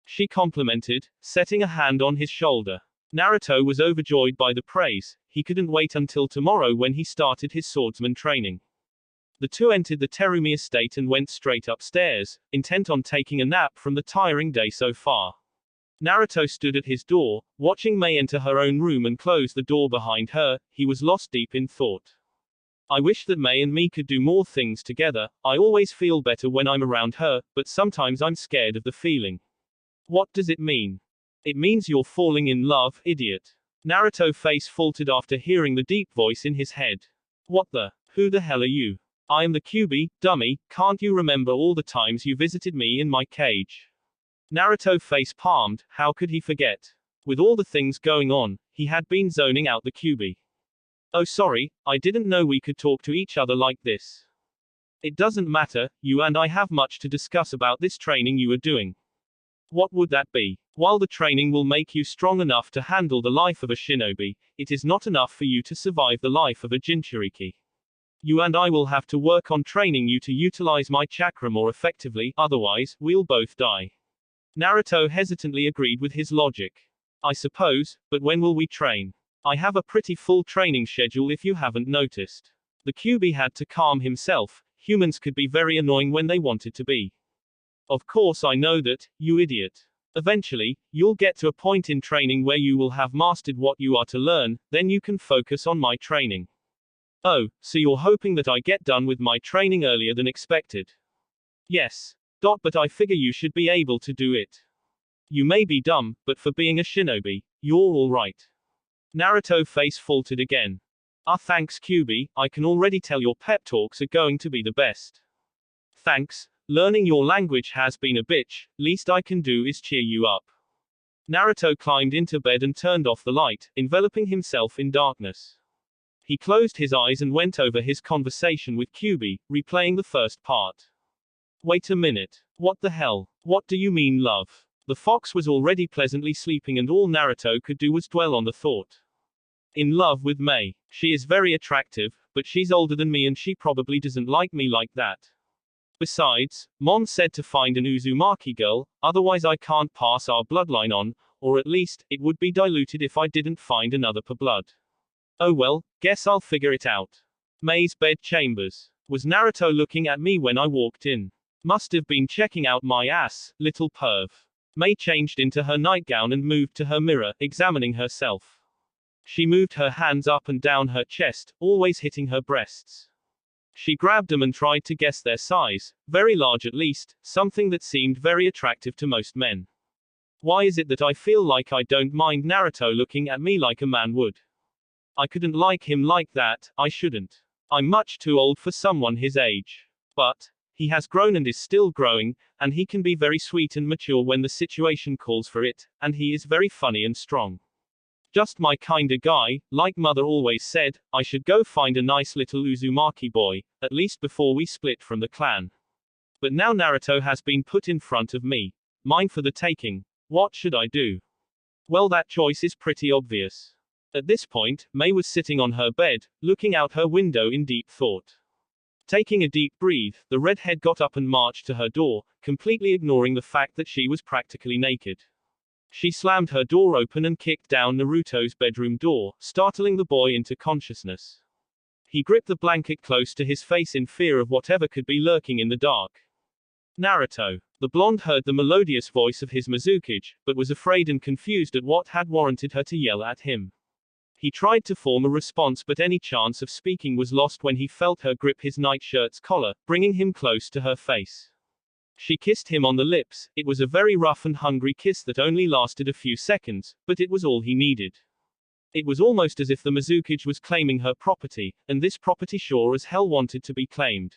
She complimented, setting a hand on his shoulder. Naruto was overjoyed by the praise. He couldn't wait until tomorrow when he started his swordsman training. The two entered the Terumi estate and went straight upstairs, intent on taking a nap from the tiring day so far. Naruto stood at his door, watching Mei enter her own room and close the door behind her. He was lost deep in thought. I wish that Mei and me could do more things together. I always feel better when I'm around her, but sometimes I'm scared of the feeling. What does it mean? It means you're falling in love, idiot. Naruto's face faltered after hearing the deep voice in his head. What the? Who the hell are you? I am the Kyuubi, dummy. Can't you remember all the times you visited me in my cage? Naruto face palmed. How could he forget? With all the things going on, he had been zoning out the Kyuubi. Oh, sorry, I didn't know we could talk to each other like this. It doesn't matter, you and I have much to discuss about this training you are doing. What would that be? While the training will make you strong enough to handle the life of a shinobi, it is not enough for you to survive the life of a jinchuriki. You and I will have to work on training you to utilize my chakra more effectively, otherwise, we'll both die. Naruto hesitantly agreed with his logic. I suppose, but when will we train? I have a pretty full training schedule if you haven't noticed. The Kyuubi had to calm himself. Humans could be very annoying when they wanted to be. Of course I know that, you idiot. Eventually, you'll get to a point in training where you will have mastered what you are to learn, then you can focus on my training. Oh, so you're hoping that I get done with my training earlier than expected? Yes. But I figure you should be able to do it. You may be dumb, but for being a shinobi, you're alright. Naruto's face faltered again. Thanks Kyuubi, I can already tell your pep talks are going to be the best. Thanks. Learning your language has been a bitch, least I can do is cheer you up. Naruto climbed into bed and turned off the light, enveloping himself in darkness. He closed his eyes and went over his conversation with Kyuubi, replaying the first part. Wait a minute. What the hell? What do you mean love? The fox was already pleasantly sleeping and all Naruto could do was dwell on the thought. In love with Mei. She is very attractive, but she's older than me and she probably doesn't like me like that. Besides, Mom said to find an Uzumaki girl, otherwise I can't pass our bloodline on, or at least, it would be diluted if I didn't find another per blood. Oh well, guess I'll figure it out. Mei's bed chambers. Was Naruto looking at me when I walked in? Must have been checking out my ass, little perv. Mei changed into her nightgown and moved to her mirror, examining herself. She moved her hands up and down her chest, always hitting her breasts. She grabbed them and tried to guess their size, very large at least, something that seemed very attractive to most men. Why is it that I feel like I don't mind Naruto looking at me like a man would? I couldn't like him like that, I shouldn't. I'm much too old for someone his age. But, he has grown and is still growing, and he can be very sweet and mature when the situation calls for it, and he is very funny and strong. Just my kinda guy, like mother always said, I should go find a nice little Uzumaki boy, at least before we split from the clan. But now Naruto has been put in front of me. Mine for the taking. What should I do? Well, that choice is pretty obvious. At this point, Mei was sitting on her bed, looking out her window in deep thought. Taking a deep breath, the redhead got up and marched to her door, completely ignoring the fact that she was practically naked. She slammed her door open and kicked down Naruto's bedroom door, startling the boy into consciousness. He gripped the blanket close to his face in fear of whatever could be lurking in the dark. Naruto. The blonde heard the melodious voice of his Mizukage, but was afraid and confused at what had warranted her to yell at him. He tried to form a response, but any chance of speaking was lost when he felt her grip his nightshirt's collar, bringing him close to her face. She kissed him on the lips. It was a very rough and hungry kiss that only lasted a few seconds, but it was all he needed. It was almost as if the Mizukage was claiming her property, and this property sure as hell wanted to be claimed.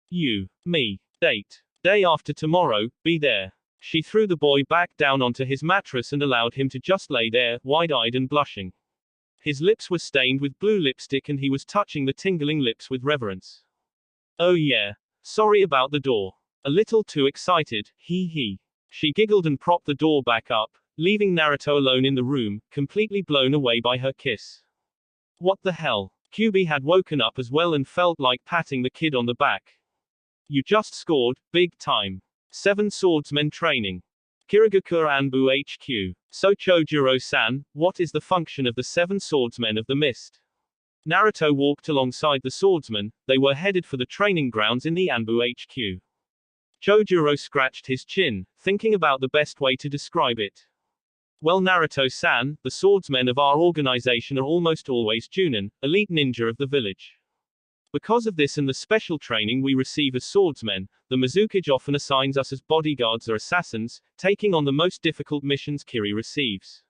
You, me, date. Day after tomorrow, be there. She threw the boy back down onto his mattress and allowed him to just lay there, wide-eyed and blushing. His lips were stained with blue lipstick and he was touching the tingling lips with reverence. Oh yeah. Sorry about the door. A little too excited, he. She giggled and propped the door back up, leaving Naruto alone in the room, completely blown away by her kiss. What the hell? Kyuubi had woken up as well and felt like patting the kid on the back. You just scored, big time. 7 swordsmen training. Kirigakure Anbu HQ. So Chojuro-san, what is the function of the 7 swordsmen of the mist? Naruto walked alongside the swordsmen. They were headed for the training grounds in the Anbu HQ. Chojuro scratched his chin, thinking about the best way to describe it. Well, Naruto-san, the swordsmen of our organization are almost always Junin, elite ninja of the village. Because of this and the special training we receive as swordsmen, the Mizukage often assigns us as bodyguards or assassins, taking on the most difficult missions Kiri receives.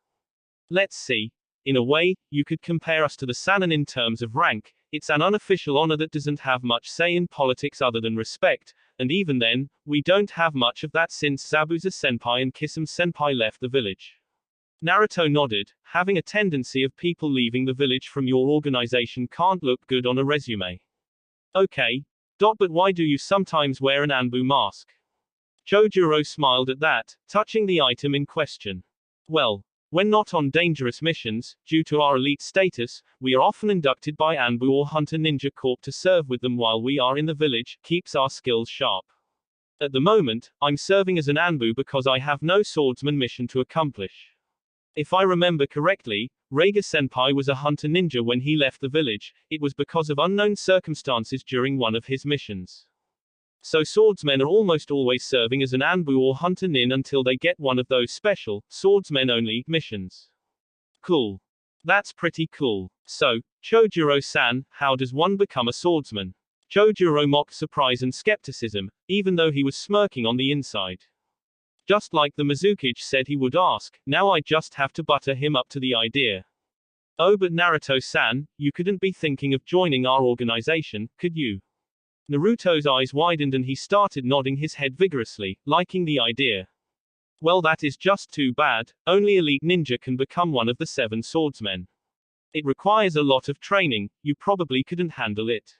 Let's see. In a way, you could compare us to the Sannin in terms of rank. It's an unofficial honor that doesn't have much say in politics other than respect, and even then, we don't have much of that since Zabuza Senpai and Kisame Senpai left the village. Naruto nodded. Having a tendency of people leaving the village from your organization can't look good on a resume. Okay. But why do you sometimes wear an Anbu mask? Chojuro smiled at that, touching the item in question. Well, when not on dangerous missions, due to our elite status, we are often inducted by Anbu or Hunter Ninja Corp to serve with them while we are in the village, keeps our skills sharp. At the moment, I'm serving as an Anbu because I have no swordsman mission to accomplish. If I remember correctly, Reiga Senpai was a hunter ninja when he left the village. It was because of unknown circumstances during one of his missions. So swordsmen are almost always serving as an Anbu or hunter nin until they get one of those special, swordsmen only, missions. Cool. That's pretty cool. So, Chojuro-san, how does one become a swordsman? Chojuro mocked surprise and skepticism, even though he was smirking on the inside. Just like the Mizukage said he would ask, now I just have to butter him up to the idea. Oh, but Naruto-san, you couldn't be thinking of joining our organization, could you? Naruto's eyes widened and he started nodding his head vigorously, liking the idea. Well, that is just too bad. Only elite ninja can become one of the 7 swordsmen. It requires a lot of training, you probably couldn't handle it.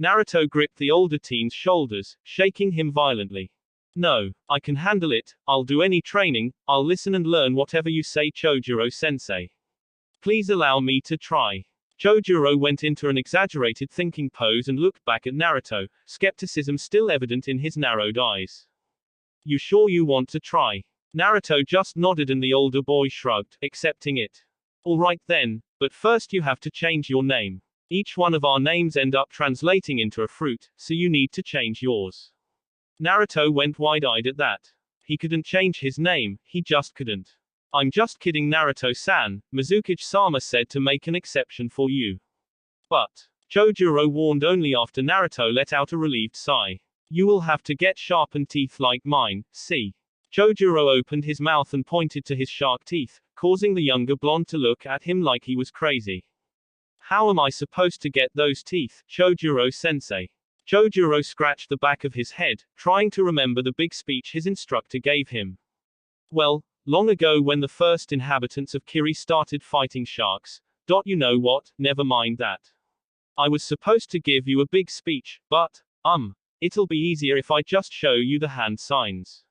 Naruto gripped the older teen's shoulders, shaking him violently. No, I can handle it. I'll do any training. I'll listen and learn whatever you say, Chojuro-sensei. Please allow me to try. Chojuro went into an exaggerated thinking pose and looked back at Naruto, skepticism still evident in his narrowed eyes. You sure you want to try? Naruto just nodded and the older boy shrugged, accepting it. Alright then, but first you have to change your name. Each one of our names end up translating into a fruit, so you need to change yours. Naruto went wide-eyed at that. He couldn't change his name, he just couldn't. I'm just kidding, Naruto-san, Mizukage-sama said, to make an exception for you. But Chojuro warned only after Naruto let out a relieved sigh. You will have to get sharpened teeth like mine, see? Chojuro opened his mouth and pointed to his shark teeth, causing the younger blonde to look at him like he was crazy. How am I supposed to get those teeth, Chojuro-sensei? Chojuro scratched the back of his head, trying to remember the big speech his instructor gave him. Well, long ago when the first inhabitants of Kiri started fighting sharks. You know what, never mind that. I was supposed to give you a big speech, but, it'll be easier if I just show you the hand signs.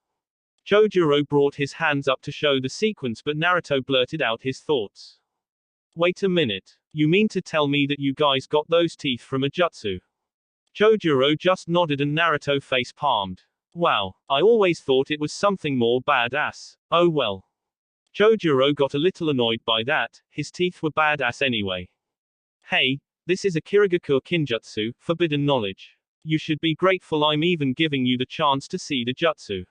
Chojuro brought his hands up to show the sequence, but Naruto blurted out his thoughts. Wait a minute. You mean to tell me that you guys got those teeth from a jutsu? Chojuro just nodded and Naruto face palmed. Wow, I always thought it was something more badass. Oh well. Chojuro got a little annoyed by that, his teeth were badass anyway. Hey, this is a Kirigaku Kinjutsu, forbidden knowledge. You should be grateful I'm even giving you the chance to see the jutsu.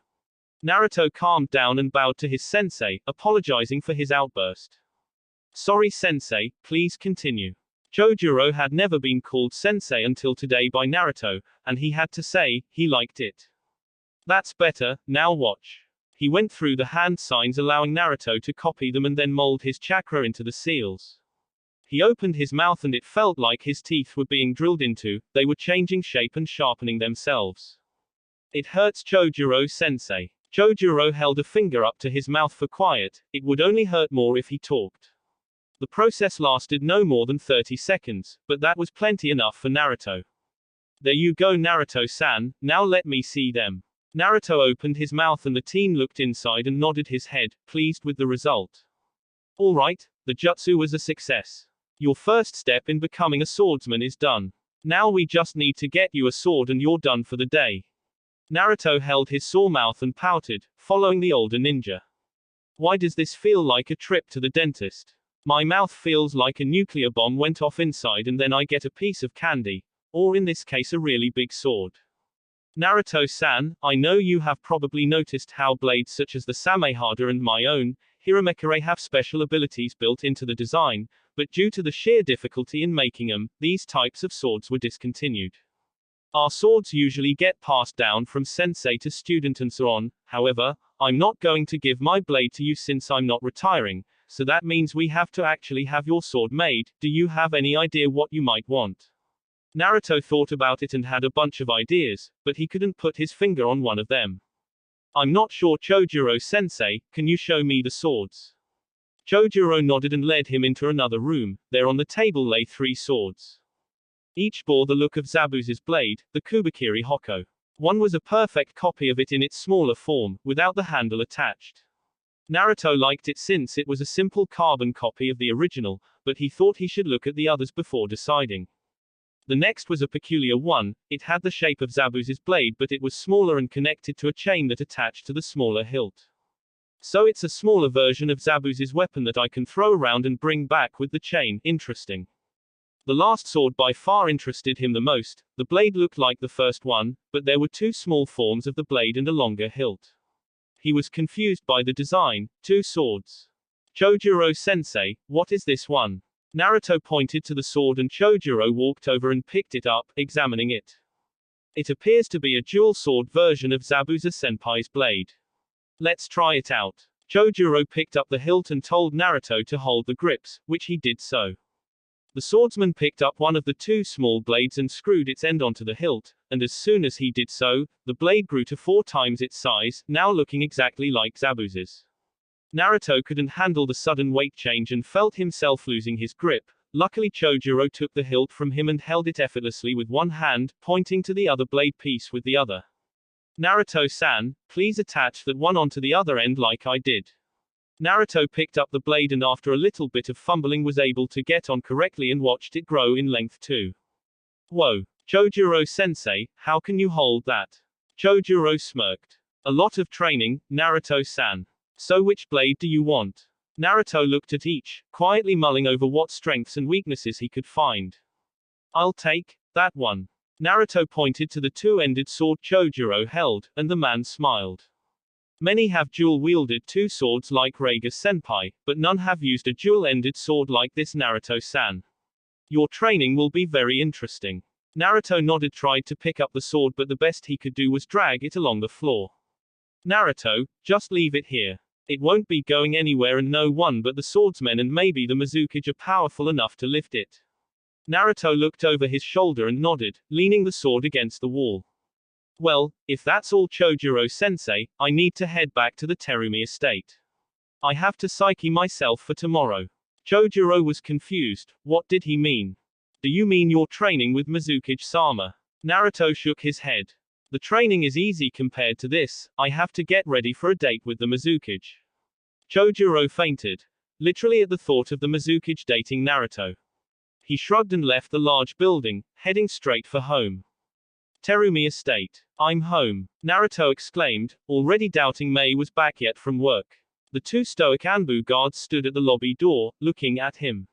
Naruto calmed down and bowed to his sensei, apologizing for his outburst. Sorry sensei, please continue. Chojuro had never been called sensei until today by Naruto, and he had to say, he liked it. That's better, now watch. He went through the hand signs, allowing Naruto to copy them and then mold his chakra into the seals. He opened his mouth and it felt like his teeth were being drilled into, they were changing shape and sharpening themselves. It hurts, Chojuro-sensei. Chojuro held a finger up to his mouth for quiet, it would only hurt more if he talked. The process lasted no more than 30 seconds, but that was plenty enough for Naruto. There you go, Naruto-san, now let me see them. Naruto opened his mouth and the teen looked inside and nodded his head, pleased with the result. Alright, the jutsu was a success. Your first step in becoming a swordsman is done. Now we just need to get you a sword and you're done for the day. Naruto held his sore mouth and pouted, following the older ninja. Why does this feel like a trip to the dentist? My mouth feels like a nuclear bomb went off inside and then I get a piece of candy, or in this case a really big sword. Naruto-san, I know you have probably noticed how blades such as the Samehada and my own, Hiramekare have special abilities built into the design, but due to the sheer difficulty in making them, these types of swords were discontinued. Our swords usually get passed down from sensei to student and so on, however, I'm not going to give my blade to you since I'm not retiring, so that means we have to actually have your sword made. Do you have any idea what you might want? Naruto thought about it and had a bunch of ideas, but he couldn't put his finger on one of them. I'm not sure, Chojuro-sensei, can you show me the swords? Chojuro nodded and led him into another room. There on the table lay 3 swords. Each bore the look of Zabuza's blade, the Kubikiri Hoko. One was a perfect copy of it in its smaller form, without the handle attached. Naruto liked it since it was a simple carbon copy of the original, but he thought he should look at the others before deciding. The next was a peculiar one. It had the shape of Zabuza's blade, but it was smaller and connected to a chain that attached to the smaller hilt. So it's a smaller version of Zabuza's weapon that I can throw around and bring back with the chain. Interesting. The last sword by far interested him the most. The blade looked like the first one, but there were 2 small forms of the blade and a longer hilt. He was confused by the design. 2 swords. Chojuro-sensei, what is this one? Naruto pointed to the sword and Chojuro walked over and picked it up, examining it. It appears to be a dual sword version of Zabuza-senpai's blade. Let's try it out. Chojuro picked up the hilt and told Naruto to hold the grips, which he did so. The swordsman picked up one of the 2 small blades and screwed its end onto the hilt, and as soon as he did so, the blade grew to 4 times its size, now looking exactly like Zabuza's. Naruto couldn't handle the sudden weight change and felt himself losing his grip. Luckily Chojuro took the hilt from him and held it effortlessly with one hand, pointing to the other blade piece with the other. Naruto-san, please attach that one onto the other end like I did. Naruto picked up the blade and after a little bit of fumbling was able to get on correctly and watched it grow in length too. Whoa. Chojuro-sensei, how can you hold that? Chojuro smirked. A lot of training, Naruto-san. So which blade do you want? Naruto looked at each, quietly mulling over what strengths and weaknesses he could find. I'll take that one. Naruto pointed to the 2-ended sword Chojuro held, and the man smiled. Many have dual-wielded two swords like Reiga-senpai, but none have used a dual-ended sword like this Naruto-san. Your training will be very interesting. Naruto nodded, tried to pick up the sword, but the best he could do was drag it along the floor. Naruto, just leave it here. It won't be going anywhere, and no one but the swordsmen and maybe the Mizukage are powerful enough to lift it. Naruto looked over his shoulder and nodded, leaning the sword against the wall. Well, if that's all, Chojuro-sensei, I need to head back to the Terumi estate. I have to psyche myself for tomorrow. Chojuro was confused. What did he mean? Do you mean you're training with Mizukage-sama? Naruto shook his head. The training is easy compared to this. I have to get ready for a date with the Mizukage. Chojuro fainted. Literally at the thought of the Mizukage dating Naruto. He shrugged and left the large building, heading straight for home. Terumi estate. I'm home, Naruto exclaimed, already doubting Mei was back yet from work. The two stoic Anbu guards stood at the lobby door, looking at him.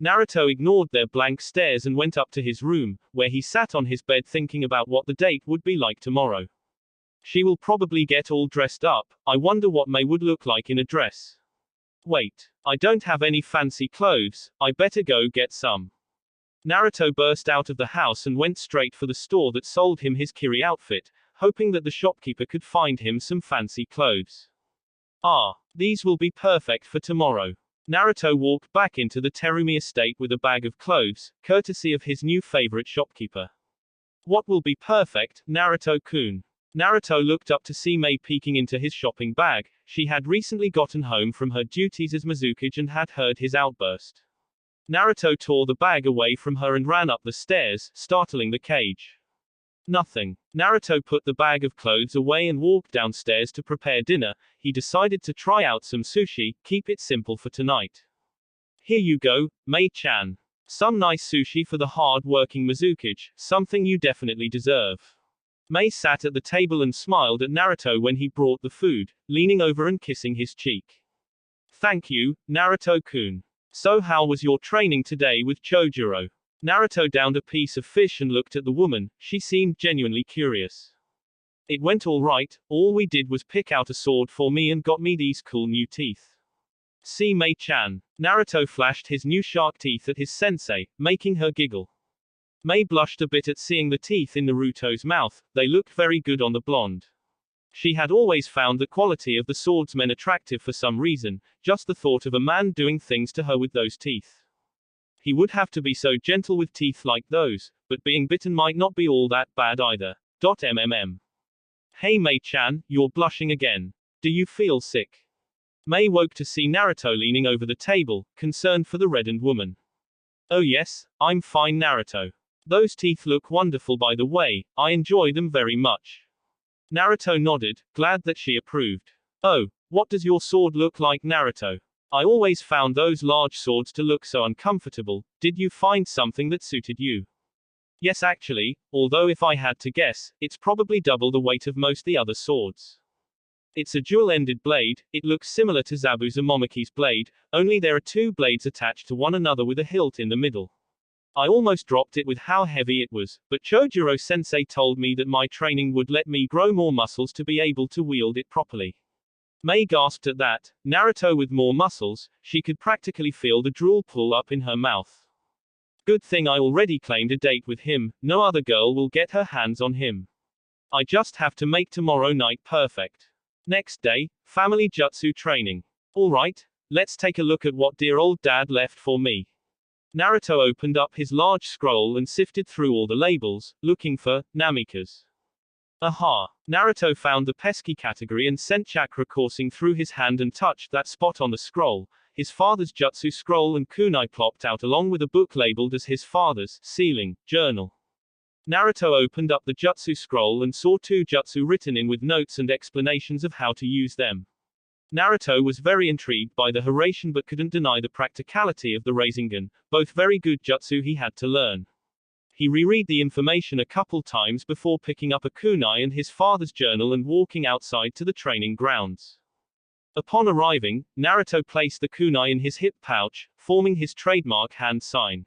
Naruto ignored their blank stares and went up to his room, where he sat on his bed thinking about what the date would be like tomorrow. She will probably get all dressed up. I wonder what Mei would look like in a dress. Wait, I don't have any fancy clothes, I better go get some. Naruto burst out of the house and went straight for the store that sold him his Kiri outfit, hoping that the shopkeeper could find him some fancy clothes. Ah, these will be perfect for tomorrow. Naruto walked back into the Terumi estate with a bag of clothes, courtesy of his new favorite shopkeeper. What will be perfect, Naruto-kun? Naruto looked up to see Mei peeking into his shopping bag. She had recently gotten home from her duties as Mizukage and had heard his outburst. Naruto tore the bag away from her and ran up the stairs, startling the cage. Nothing. Naruto put the bag of clothes away and walked downstairs to prepare dinner. He decided to try out some sushi, keep it simple for tonight. Here you go, Mei-chan. Some nice sushi for the hard-working Mizukage, something you definitely deserve. Mei sat at the table and smiled at Naruto when he brought the food, leaning over and kissing his cheek. Thank you, Naruto-kun. So how was your training today with Chojuro? Naruto downed a piece of fish and looked at the woman. She seemed genuinely curious. It went all right. All we did was pick out a sword for me and got me these cool new teeth. See Mei-chan. Naruto flashed his new shark teeth at his sensei, making her giggle. Mei blushed a bit at seeing the teeth in Naruto's mouth. They looked very good on the blonde. She had always found the quality of the swordsmen attractive for some reason, just the thought of a man doing things to her with those teeth. He would have to be so gentle with teeth like those, but being bitten might not be all that bad either. MMM. Hey Mei-chan, you're blushing again. Do you feel sick? Mei woke to see Naruto leaning over the table, concerned for the reddened woman. Oh yes, I'm fine Naruto. Those teeth look wonderful by the way, I enjoy them very much. Naruto nodded, glad that she approved. Oh, what does your sword look like Naruto? I always found those large swords to look so uncomfortable. Did you find something that suited you? Yes actually, although if I had to guess, it's probably double the weight of most the other swords. It's a dual-ended blade. It looks similar to Zabuza Momoki's blade, only there are two blades attached to one another with a hilt in the middle. I almost dropped it with how heavy it was, but Chojuro-sensei told me that my training would let me grow more muscles to be able to wield it properly. Mei gasped at that. Naruto with more muscles, she could practically feel the drool pull up in her mouth. Good thing I already claimed a date with him, no other girl will get her hands on him. I just have to make tomorrow night perfect. Next day, family jutsu training. Alright, let's take a look at what dear old dad left for me. Naruto opened up his large scroll and sifted through all the labels, looking for Namikaze. Aha! Naruto found the pesky category and sent chakra coursing through his hand and touched that spot on the scroll. His father's jutsu scroll and kunai plopped out along with a book labeled as his father's sealing journal. Naruto opened up the jutsu scroll and saw two jutsu written in with notes and explanations of how to use them. Naruto was very intrigued by the Hiraishin but couldn't deny the practicality of the Rasengan, both very good jutsu he had to learn. He reread the information a couple times before picking up a kunai and his father's journal and walking outside to the training grounds. Upon arriving, Naruto placed the kunai in his hip pouch, forming his trademark hand sign.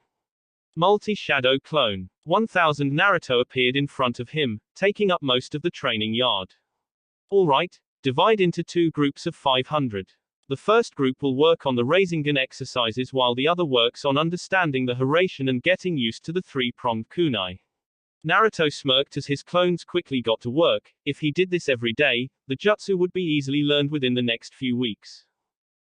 Multi-shadow clone. 1000 Naruto appeared in front of him, taking up most of the training yard. Alright, Divide into 2 groups of 500. The first group will work on the Rasengan exercises while the other works on understanding the Hiraishin and getting used to the 3-pronged kunai. Naruto smirked as his clones quickly got to work. If he did this every day, the jutsu would be easily learned within the next few weeks.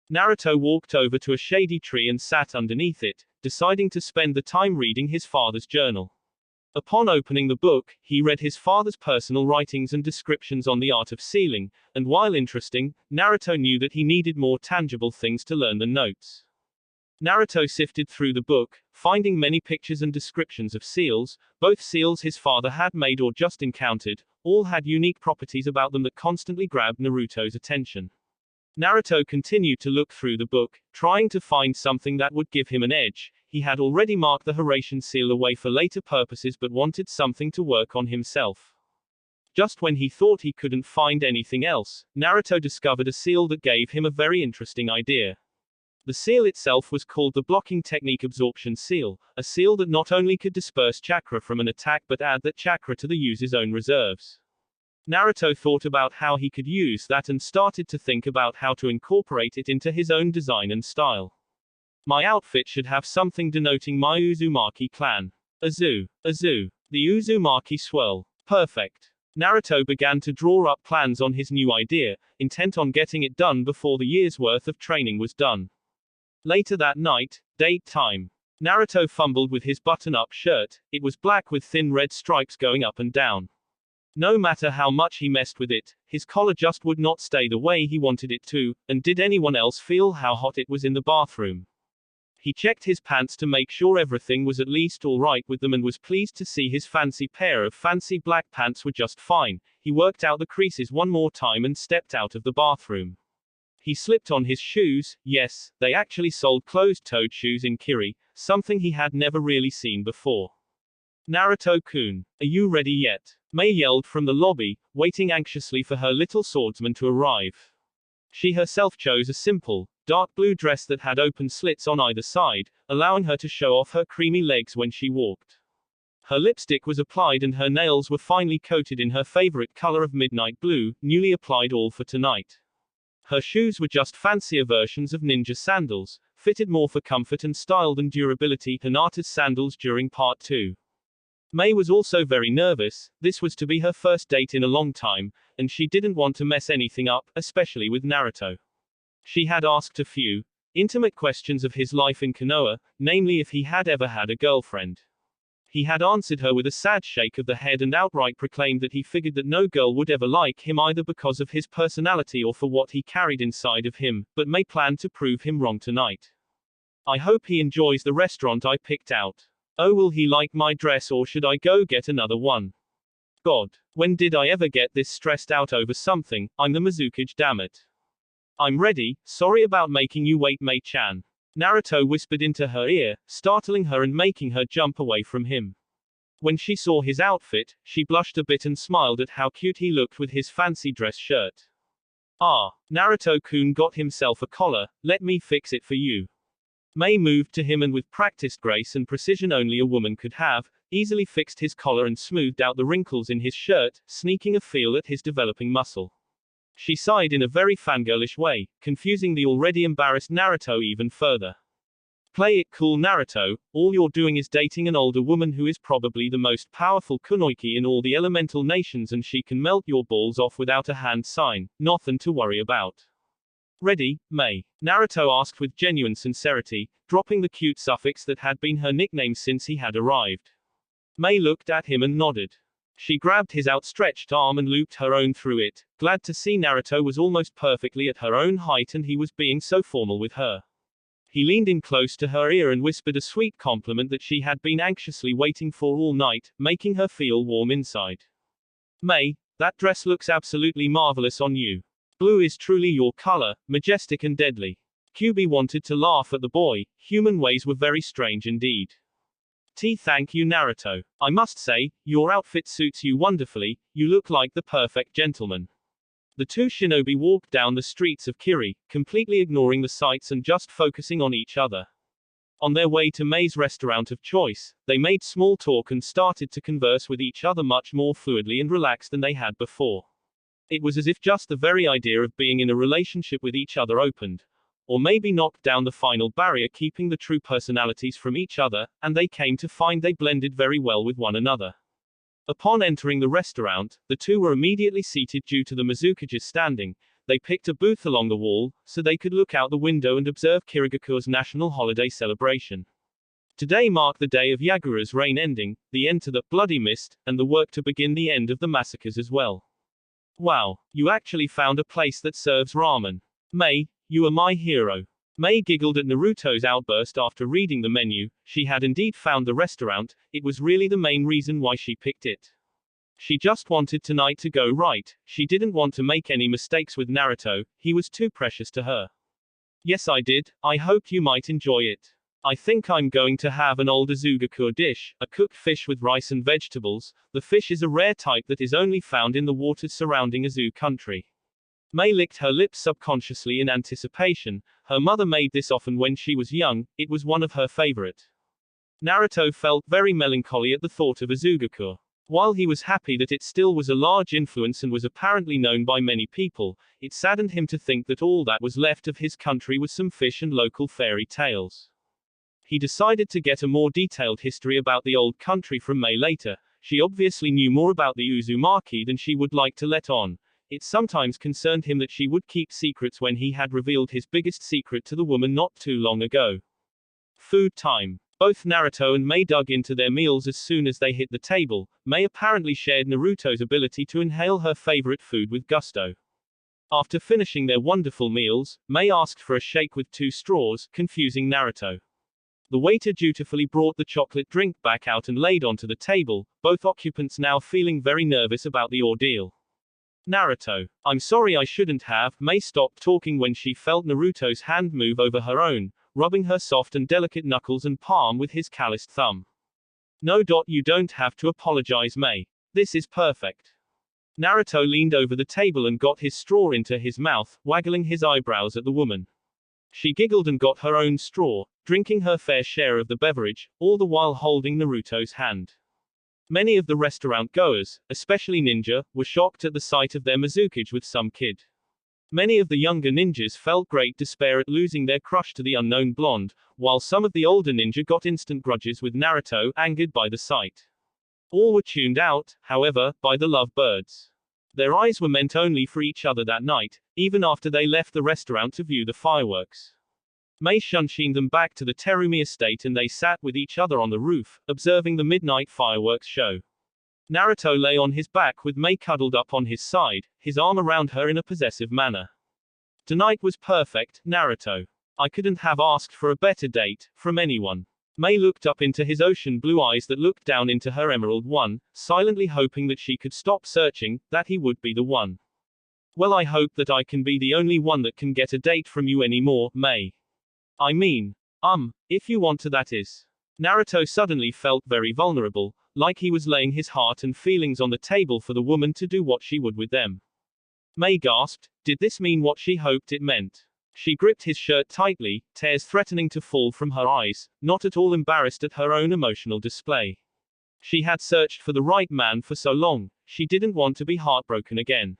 Naruto walked over to a shady tree and sat underneath it, deciding to spend the time reading his father's journal. Upon opening the book, he read his father's personal writings and descriptions on the art of sealing, and while interesting, Naruto knew that he needed more tangible things to learn than notes. Naruto sifted through the book, finding many pictures and descriptions of seals. Both seals his father had made or just encountered, all had unique properties about them that constantly grabbed Naruto's attention. Naruto continued to look through the book, trying to find something that would give him an edge. He had already marked the Hiraishin seal away for later purposes but wanted something to work on himself. Just when he thought he couldn't find anything else, Naruto discovered a seal that gave him a very interesting idea. The seal itself was called the blocking technique absorption seal, a seal that not only could disperse chakra from an attack but add that chakra to the user's own reserves. Naruto thought about how he could use that and started to think about how to incorporate it into his own design and style. My outfit should have something denoting my Uzumaki clan. Azu. The Uzumaki swirl. Perfect. Naruto began to draw up plans on his new idea, intent on getting it done before the year's worth of training was done. Later that night, date time. Naruto fumbled with his button-up shirt. It was black with thin red stripes going up and down. No matter how much he messed with it, his collar just would not stay the way he wanted it to, and did anyone else feel how hot it was in the bathroom? He checked his pants to make sure everything was at least all right with them and was pleased to see his fancy pair of fancy black pants were just fine. He worked out the creases one more time and stepped out of the bathroom. He slipped on his shoes. Yes, they actually sold closed-toed shoes in Kiri, something he had never really seen before. Naruto-kun, are you ready yet? Mei yelled from the lobby, waiting anxiously for her little swordsman to arrive. She herself chose a simple, dark blue dress that had open slits on either side, allowing her to show off her creamy legs when she walked. Her lipstick was applied and her nails were finely coated in her favorite color of midnight blue, newly applied all for tonight. Her shoes were just fancier versions of ninja sandals, fitted more for comfort and style than durability, Hinata's sandals during part 2. Mei was also very nervous. This was to be her first date in a long time, and she didn't want to mess anything up, especially with Naruto. She had asked a few intimate questions of his life in Konoha, namely if he had ever had a girlfriend. He had answered her with a sad shake of the head and outright proclaimed that he figured that no girl would ever like him either because of his personality or for what he carried inside of him, but Mei planned to prove him wrong tonight. I hope he enjoys the restaurant I picked out. Oh, will he like my dress or should I go get another one? God, when did I ever get this stressed out over something? I'm the Mizukage, damn it. I'm ready, sorry about making you wait, Mei-chan. Naruto whispered into her ear, startling her and making her jump away from him. When she saw his outfit, she blushed a bit and smiled at how cute he looked with his fancy dress shirt. Ah, Naruto-kun got himself a collar, let me fix it for you. Mei moved to him and with practiced grace and precision only a woman could have, easily fixed his collar and smoothed out the wrinkles in his shirt, sneaking a feel at his developing muscle. She sighed in a very fangirlish way, confusing the already embarrassed Naruto even further. Play it cool, Naruto, all you're doing is dating an older woman who is probably the most powerful kunoichi in all the elemental nations and she can melt your balls off without a hand sign, nothing to worry about. Ready, Mei? Naruto asked with genuine sincerity, dropping the cute suffix that had been her nickname since he had arrived. Mei looked at him and nodded. She grabbed his outstretched arm and looped her own through it, glad to see Naruto was almost perfectly at her own height and he was being so formal with her. He leaned in close to her ear and whispered a sweet compliment that she had been anxiously waiting for all night, making her feel warm inside. Mei, that dress looks absolutely marvelous on you. Blue is truly your color, majestic and deadly. Kyubi wanted to laugh at the boy, human ways were very strange indeed. Thank you, Naruto. I must say, your outfit suits you wonderfully, you look like the perfect gentleman. The two shinobi walked down the streets of Kiri, completely ignoring the sights and just focusing on each other. On their way to Mei's restaurant of choice, they made small talk and started to converse with each other much more fluidly and relaxed than they had before. It was as if just the very idea of being in a relationship with each other opened, or maybe knocked down the final barrier keeping the true personalities from each other, and they came to find they blended very well with one another. Upon entering the restaurant, the two were immediately seated due to the Mizukages standing. They picked a booth along the wall, so they could look out the window and observe Kirigaku's national holiday celebration. Today marked the day of Yagura's reign ending, the end to the bloody mist, and the work to begin the end of the massacres as well. Wow, you actually found a place that serves ramen. Mei, you are my hero. Mei giggled at Naruto's outburst after reading the menu. She had indeed found the restaurant, it was really the main reason why she picked it. She just wanted tonight to go right, she didn't want to make any mistakes with Naruto, he was too precious to her. Yes I did, I hoped you might enjoy it. I think I'm going to have an old Azugaku dish, a cooked fish with rice and vegetables. The fish is a rare type that is only found in the waters surrounding Azu country. Mei licked her lips subconsciously in anticipation. Her mother made this often when she was young, it was one of her favorite. Naruto felt very melancholy at the thought of Azugaku. While he was happy that it still was a large influence and was apparently known by many people, it saddened him to think that all that was left of his country was some fish and local fairy tales. He decided to get a more detailed history about the old country from Mei later. She obviously knew more about the Uzumaki than she would like to let on. It sometimes concerned him that she would keep secrets when he had revealed his biggest secret to the woman not too long ago. Food time. Both Naruto and Mei dug into their meals as soon as they hit the table. Mei apparently shared Naruto's ability to inhale her favorite food with gusto. After finishing their wonderful meals, Mei asked for a shake with 2 straws, confusing Naruto. The waiter dutifully brought the chocolate drink back out and laid onto the table, both occupants now feeling very nervous about the ordeal. Naruto. I'm sorry I shouldn't have. Mei stopped talking when she felt Naruto's hand move over her own, rubbing her soft and delicate knuckles and palm with his calloused thumb. No. You don't have to apologize, Mei. This is perfect. Naruto leaned over the table and got his straw into his mouth, waggling his eyebrows at the woman. She giggled and got her own straw, drinking her fair share of the beverage, all the while holding Naruto's hand. Many of the restaurant goers, especially ninja, were shocked at the sight of their Mizukage with some kid. Many of the younger ninjas felt great despair at losing their crush to the unknown blonde, while some of the older ninja got instant grudges with Naruto, angered by the sight. All were tuned out, however, by the lovebirds. Their eyes were meant only for each other that night, even after they left the restaurant to view the fireworks. Mei shunshined them back to the Terumi estate and they sat with each other on the roof, observing the midnight fireworks show. Naruto lay on his back with Mei cuddled up on his side, his arm around her in a possessive manner. Tonight was perfect, Naruto. I couldn't have asked for a better date, from anyone. Mei looked up into his ocean blue eyes that looked down into her emerald one, silently hoping that she could stop searching, that he would be the one. Well, I hope that I can be the only one that can get a date from you anymore, Mei. I mean, if you want to, that is. Naruto suddenly felt very vulnerable, like he was laying his heart and feelings on the table for the woman to do what she would with them. Mei gasped, did this mean what she hoped it meant? She gripped his shirt tightly, tears threatening to fall from her eyes, not at all embarrassed at her own emotional display. She had searched for the right man for so long, she didn't want to be heartbroken again.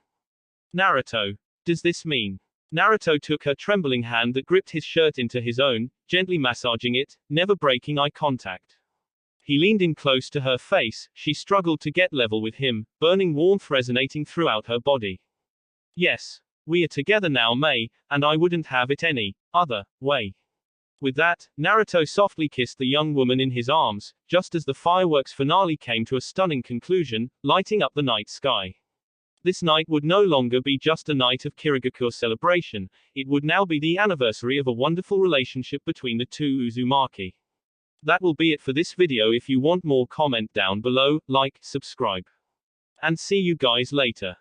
Naruto. Does this mean? Naruto took her trembling hand that gripped his shirt into his own, gently massaging it, never breaking eye contact. He leaned in close to her face, she struggled to get level with him, burning warmth resonating throughout her body. Yes. We are together now, Mei, and I wouldn't have it any other way. With that, Naruto softly kissed the young woman in his arms, just as the fireworks finale came to a stunning conclusion, lighting up the night sky. This night would no longer be just a night of Kirigaku's celebration, it would now be the anniversary of a wonderful relationship between the two Uzumaki. That will be it for this video. If you want more, comment down below, like, subscribe. And see you guys later.